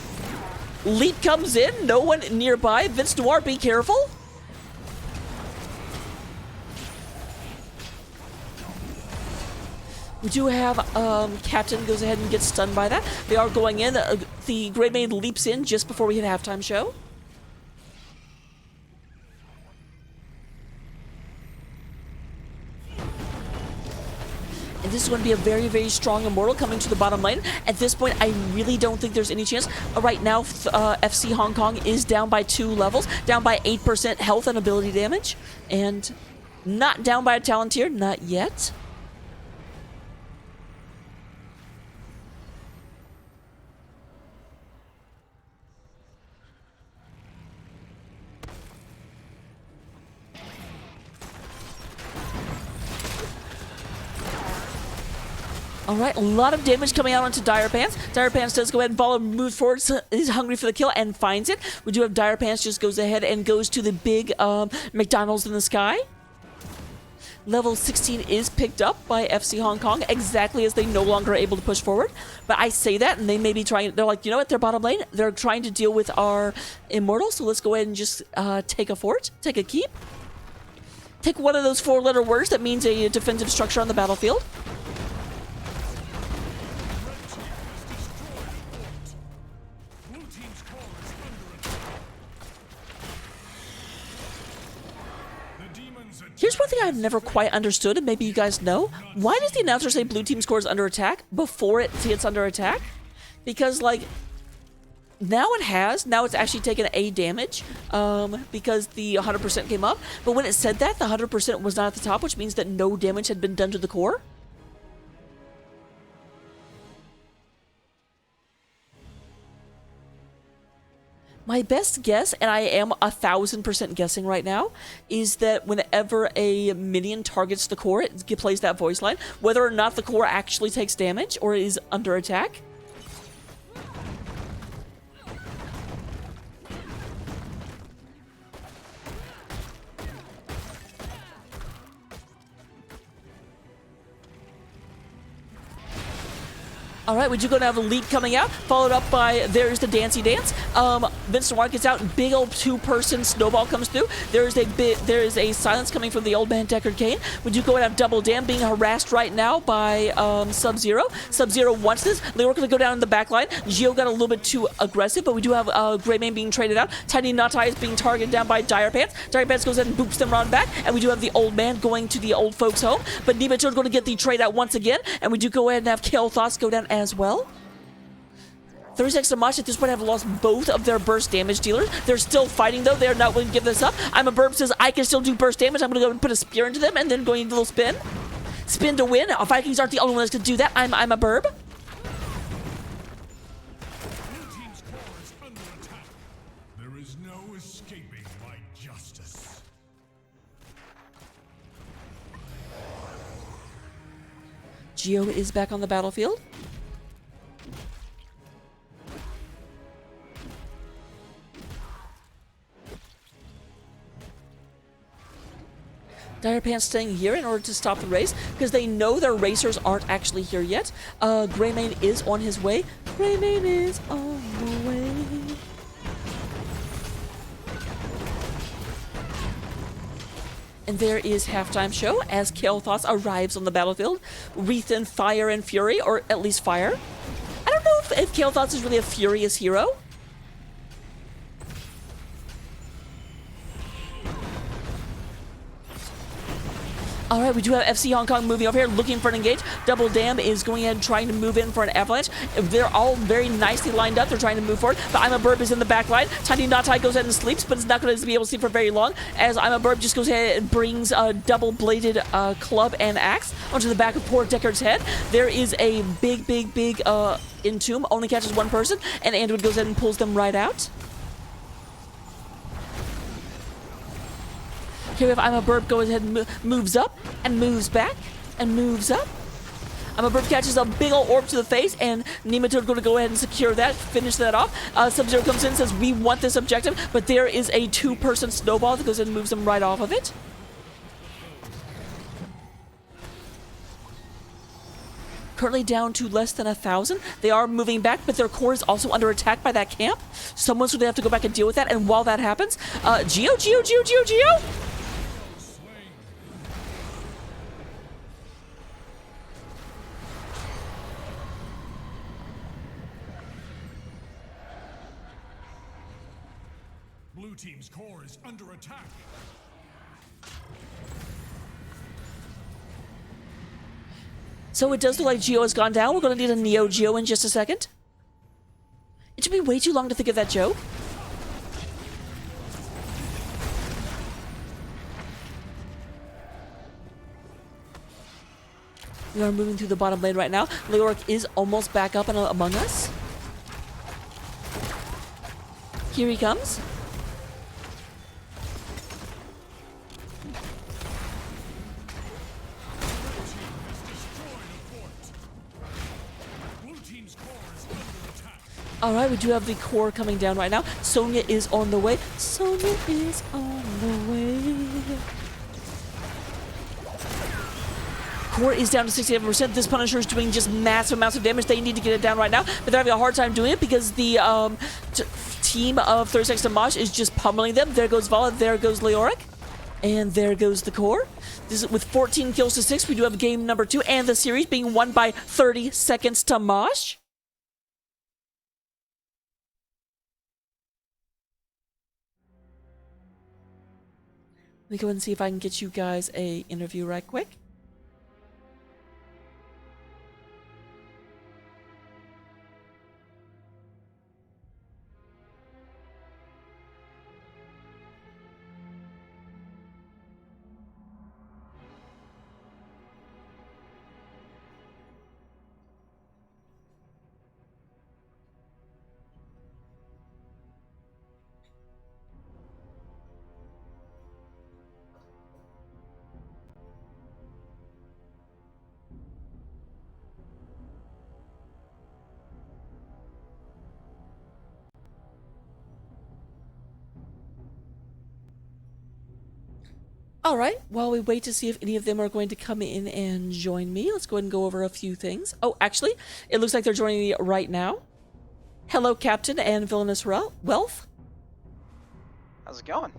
Leap comes in, no one nearby. Vince Noir, be careful. We do have Captain goes ahead and gets stunned by that. They are going in. The Grey Maid leaps in just before we hit halftime show. And this is going to be a very strong Immortal coming to the bottom lane. At this point, I really don't think there's any chance. Right now, FC Hong Kong is down by 2 levels, down by 8% health and ability damage, and not down by a Talontier, not yet. All right, a lot of damage coming out onto Dire Pants. Dire Pants does go ahead and follow, moves forward, is hungry for the kill and finds it. We do have Dire Pants just goes ahead and goes to the big McDonald's in the sky. Level 16 is picked up by FC Hong Kong exactly as they no longer are able to push forward. But I say that and they may be trying, they're like, you know what, their bottom lane, they're trying to deal with our Immortal, so let's go ahead and just take a fort, take a keep. Take one of those 4-letter words that means a defensive structure on the battlefield. Here's one thing I've never quite understood, and maybe you guys know. Why does the announcer say blue team score is under attack before it gets under attack? Because, like, now it has. Now it's actually taken A damage because the 100% came up. But when it said that, the 100% was not at the top, which means that no damage had been done to the core. My best guess, and I am 1,000% guessing right now, is that whenever a minion targets the core, it plays that voice line, whether or not the core actually takes damage or is under attack. All right, we do go to have a leap coming out, followed up by there's the Dancey Dance. Vince Noir gets out, big old 2-person snowball comes through. There is a silence coming from the old man Deckard Cain. We do go and have Double Dam being harassed right now by Sub-Zero. Sub-Zero wants this. Leoric going to go down in the back line. Geo got a little bit too aggressive, but we do have Greymane being traded out. Tiny Natai is being targeted down by Dire Pants. Dire Pants goes in and boops them around back, and we do have the old man going to the old folks home. But Nematode going to get the trade out once again, and we do go ahead and have Kale Thoughts go down as well. 30 seconds to Mosh at this point have lost both of their burst damage dealers. They're still fighting though. They're not willing to give this up. I'm a Burb says I can still do burst damage. I'm going to go and put a spear into them and then going into a little spin. Spin to win. Vikings aren't the only ones that can do that. I'm a Burb. There is no escaping my justice. Geo is back on the battlefield. Dire Pants staying here in order to stop the race because they know their racers aren't actually here yet. Greymane is on his way. Greymane is on the way. And there is halftime show as Kael'thas arrives on the battlefield, wreathed in fire and fury, or at least fire. I don't know if Kael'thas is really a furious hero. All right, we do have FC Hong Kong moving over here, looking for an engage. Double Dam is going ahead and trying to move in for an avalanche. They're all very nicely lined up. They're trying to move forward. But I'm a Burb is in the back line. Tiny Natai goes ahead and sleeps, but it's not going to be able to sleep for very long, as I'm a Burb just goes ahead and brings a double-bladed club and axe onto the back of poor Deckard's head. There is a big entomb. Only catches one person, and Andwood goes ahead and pulls them right out. Here we have I'm a Burb goes ahead and moves up and moves back and moves up. I'm a Burb catches a big old orb to the face, and Nematode going to go ahead and secure that, finish that off. Sub-Zero comes in and says, we want this objective, but there is a 2-person snowball that goes ahead and moves them right off of it. Currently down to less than 1,000. They are moving back, but their core is also under attack by that camp. Someone's going to have to go back and deal with that, and while that happens, Geo! Blue team's core is under attack. So it does look like Geo has gone down. We're going to need a Neo Geo in just a second. It took me way too long to think of that joke. We are moving through the bottom lane right now. Leoric is almost back up and among us. Here he comes. All right, we do have the core coming down right now. Sonya is on the way. Sonya is on the way. Core is down to 67%. This Punisher is doing just massive amounts of damage. They need to get it down right now, but they're having a hard time doing it because the team of 36 to Mosh is just pummeling them. There goes Vala, there goes Leoric, and there goes the core. This is with 14 kills to 6. We do have game number 2, and the series being won by 30 seconds to Mosh. Let me go and see if I can get you guys a interview right quick. All right, while we wait to see if any of them are going to come in and join me, let's go ahead and go over a few things. Oh, actually, it looks like they're joining me right now. Hello, Captain and Villainous Wealth. How's it going?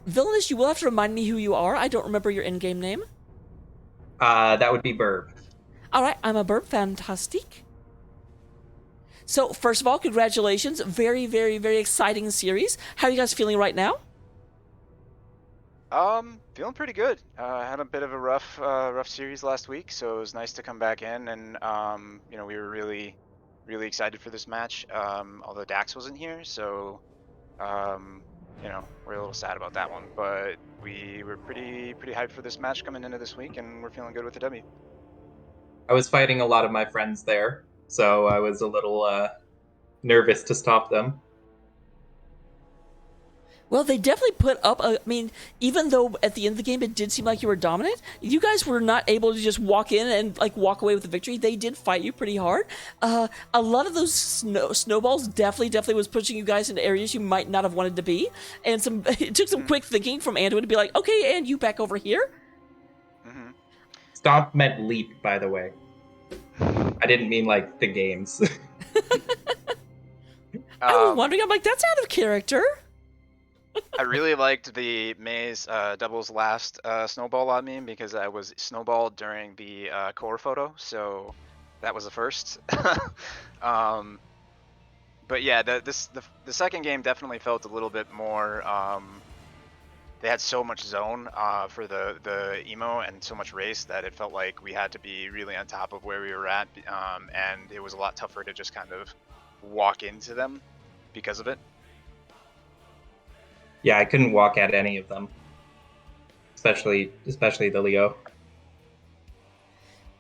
Villainous, you will have to remind me who you are. I don't remember your in-game name. That would be Burb. All right, I'm a Burb. Fantastic. So, first of all, congratulations. Very, very, very exciting series. How are you guys feeling right now? Feeling pretty good. Had a bit of a rough series last week, so it was nice to come back in, and you know, we were really excited for this match. Although Dax wasn't here, so you know, we're a little sad about that one, but we were pretty hyped for this match coming into this week, and we're feeling good with the W. I was fighting a lot of my friends there, so I was a little nervous to stop them. Well, they definitely put up I mean, even though at the end of the game it did seem like you were dominant, you guys were not able to just walk in and like walk away with the victory. They did fight you pretty hard. A lot of those snowballs definitely was pushing you guys into areas you might not have wanted to be. And it took some quick thinking from Andrew to be like, okay, and you back over here. Mm-hmm. Stomp meant leap, by the way. I didn't mean like the games. I was wondering, I'm like, that's out of character. I really liked the Maze doubles last snowball on me because I was snowballed during the core photo, so that was the first. But yeah, the second game definitely felt a little bit more they had so much zone for the emo and so much race that it felt like we had to be really on top of where we were at, and it was a lot tougher to just kind of walk into them because of it. Yeah, I couldn't walk at any of them, especially the Leo.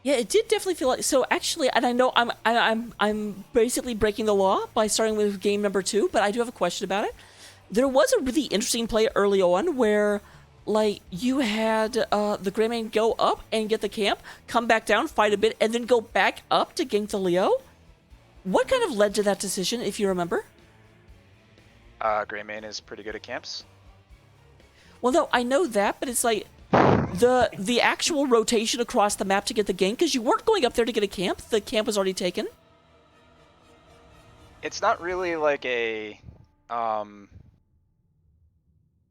Yeah, it did definitely feel like so. Actually, and I know I'm basically breaking the law by starting with game number 2, but I do have a question about it. There was a really interesting play early on where, like, you had the Greymane go up and get the camp, come back down, fight a bit, and then go back up to gank the Leo. What kind of led to that decision, if you remember? Greymane is pretty good at camps. Well, no, I know that, but it's like the actual rotation across the map to get the gank, because you weren't going up there to get a camp. The camp was already taken. It's not really like a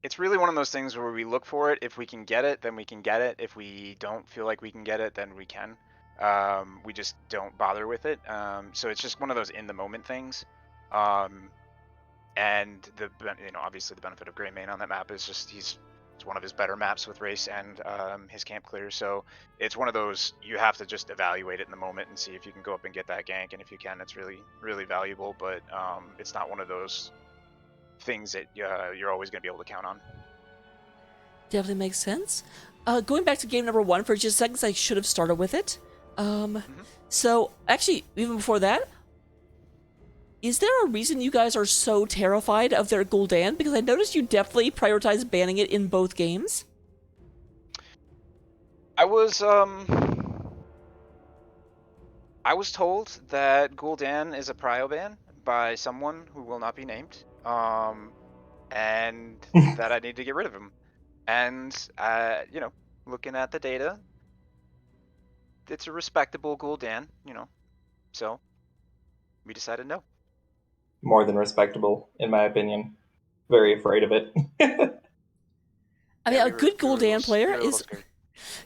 it's really one of those things where we look for it. If we can get it, then we can get it. If we don't feel like we can get it, then we can. We just don't bother with it. So it's just one of those in the moment things. And obviously the benefit of Greymane on that map is just it's one of his better maps with race and his camp clear. So it's one of those, you have to just evaluate it in the moment and see if you can go up and get that gank. And if you can, it's really, really valuable. But it's not one of those things that you're always going to be able to count on. Definitely makes sense. Going back to game number 1 for just seconds, I should have started with it. So actually, even before that, is there a reason you guys are so terrified of their Gul'dan? Because I noticed you definitely prioritize banning it in both games. I was told that Gul'dan is a prio ban by someone who will not be named, and that I need to get rid of him. And looking at the data, it's a respectable Gul'dan, so we decided no. More than respectable, in my opinion. Very afraid of it. I mean, a good Gul'dan player is,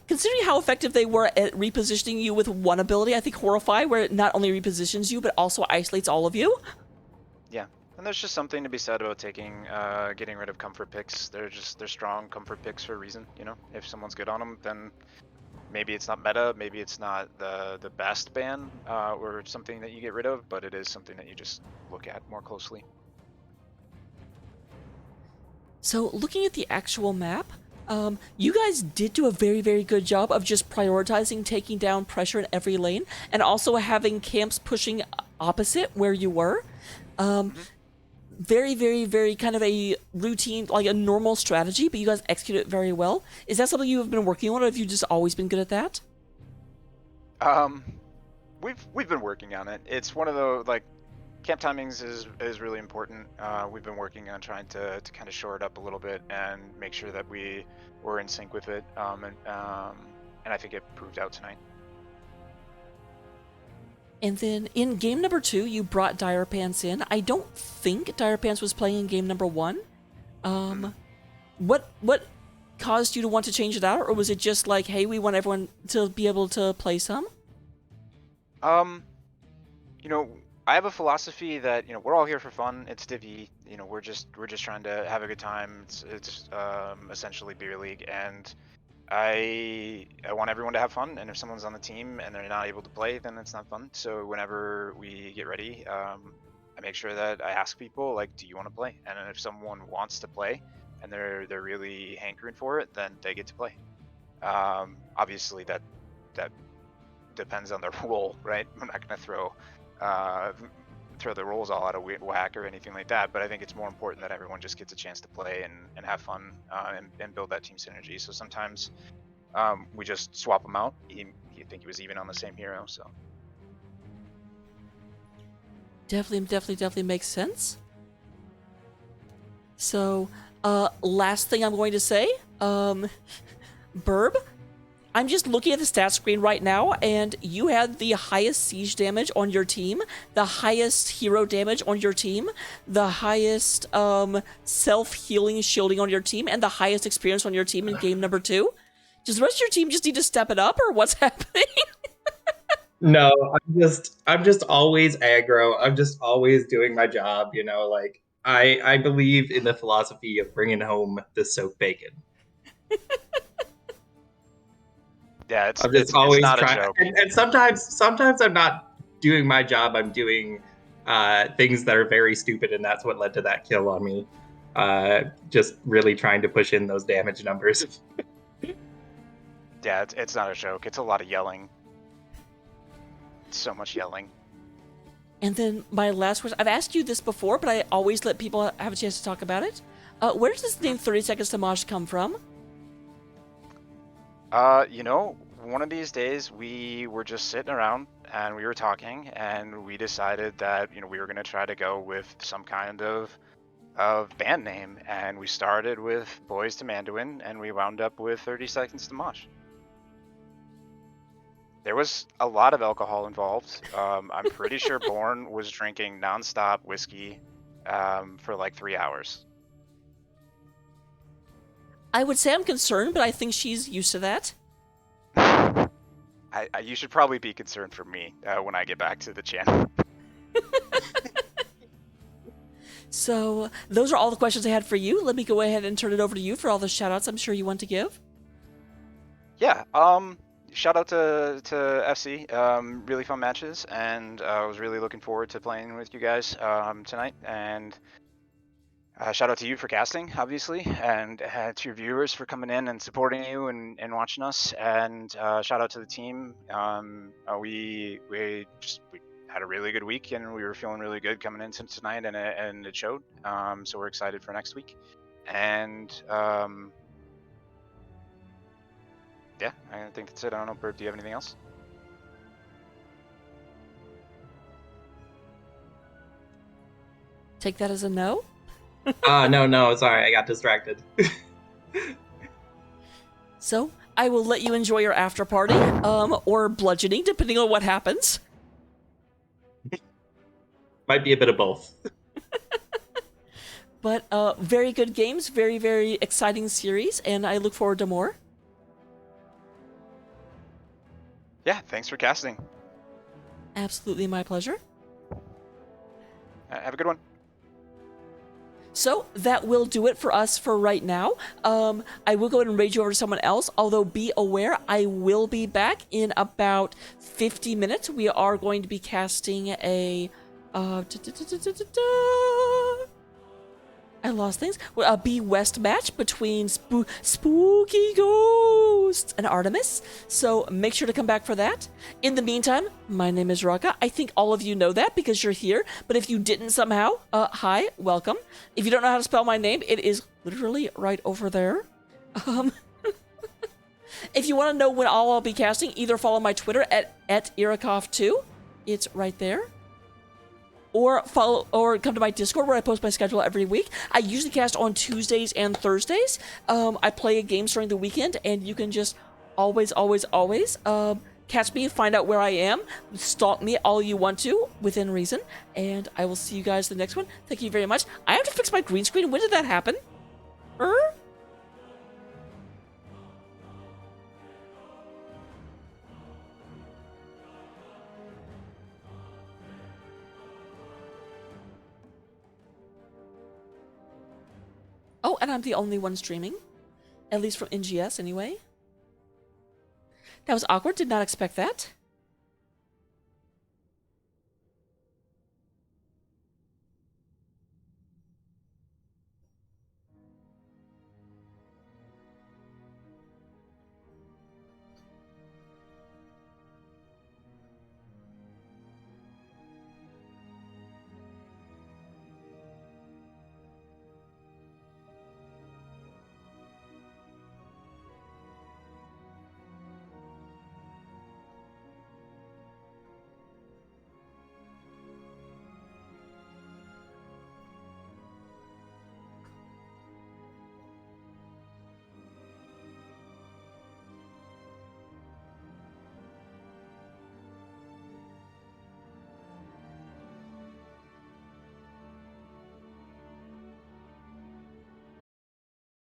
considering how effective they were at repositioning you with one ability, I think Horrify, where it not only repositions you, but also isolates all of you. Yeah, and there's just something to be said about getting rid of comfort picks. They're strong comfort picks for a reason, If someone's good on them, then maybe it's not meta, maybe it's not the best ban or something that you get rid of, but it is something that you just look at more closely. So looking at the actual map, you guys did do a very, very good job of just prioritizing taking down pressure in every lane and also having camps pushing opposite where you were. Very, very, very kind of a routine, like a normal strategy, but you guys execute it very well. Is that something you have been working on, or have you just always been good at that? We've been working on it. It's one of the, like, camp timings is really important. We've been working on trying to kind of shore it up a little bit and make sure that we were in sync with it. And I think it proved out tonight. And then in game number 2, you brought Dire Pants in. I don't think Dire Pants was playing in game number 1. What caused you to want to change it out, or was it just like, hey, we want everyone to be able to play some? I have a philosophy that we're all here for fun. It's Divi. We're just trying to have a good time. It's essentially beer league, and I want everyone to have fun. And if someone's on the team and they're not able to play, then it's not fun. So whenever we get ready, I make sure that I ask people, like, do you want to play? And if someone wants to play and they're really hankering for it, then they get to play. Obviously that depends on their role, right? I'm not gonna throw the roles all out of whack or anything like that, but I think it's more important that everyone just gets a chance to play and have fun and build that team synergy. So sometimes we just swap them out. You think he was even on the same hero, so Definitely makes sense. So last thing I'm going to say, Burb, I'm just looking at the stat screen right now, and you had the highest siege damage on your team, the highest hero damage on your team, the highest self-healing shielding on your team, and the highest experience on your team in game number 2. Does the rest of your team just need to step it up, or what's happening? No, I'm just always aggro. I'm just always doing my job, like I believe in the philosophy of bringing home the soaked bacon. Yeah, I'm just it's always not a trying, joke. and sometimes I'm not doing my job. I'm doing things that are very stupid, and that's what led to that kill on me. Just really trying to push in those damage numbers. Yeah, it's not a joke. It's a lot of yelling. So much yelling. And then my last question, I've asked you this before, but I always let people have a chance to talk about it. Where does the name 30 Seconds to Mosh come from? You know, one of these days we were just sitting around and we were talking and we decided that, you know, we were going to try to go with some kind of band name, and we started with Boys to Mandarin and we wound up with 30 Seconds to Mosh. There was a lot of alcohol involved. I'm pretty sure Bourne was drinking nonstop whiskey for like 3 hours. I would say I'm concerned, but I think she's used to that. You should probably be concerned for me when I get back to the channel. So those are all the questions I had for you. Let me go ahead and turn it over to you for all the shout outs I'm sure you want to give. Yeah, shout out to FC. Really fun matches, and I was really looking forward to playing with you guys tonight. And shout out to you for casting, obviously, and to your viewers for coming in and supporting you and watching us. And shout out to the team. We had a really good week, and we were feeling really good coming into tonight, and it showed. So we're excited for next week. And yeah, I think that's it. I don't know, Bert, do you have anything else? Take that as a no. No, sorry, I got distracted. So I will let you enjoy your after party, or bludgeoning, depending on what happens. Might be a bit of both. But very good games, very, very exciting series, and I look forward to more. Yeah, thanks for casting. Absolutely my pleasure. Have a good one. So that will do it for us for right now. I will go ahead and raid you over to someone else, although be aware I will be back in about 50 minutes. We are going to be casting a... I lost things. A B West match between Spooky Ghosts and Artemis. So make sure to come back for that. In the meantime, my name is Raka. I think all of you know that because you're here. But if you didn't somehow, hi, welcome. If you don't know how to spell my name, it is literally right over there. If you want to know when I'll be casting, either follow my Twitter at Irakov2. It's right there. Or come to my Discord where I post my schedule every week. I usually cast on Tuesdays and Thursdays. I play games during the weekend, and you can just always catch me, find out where I am, stalk me all you want to, within reason, and I will see you guys the next one. Thank you very much. I have to fix my green screen. When did that happen? Oh, and I'm the only one streaming. At least from NGS, anyway. That was awkward. Did not expect that.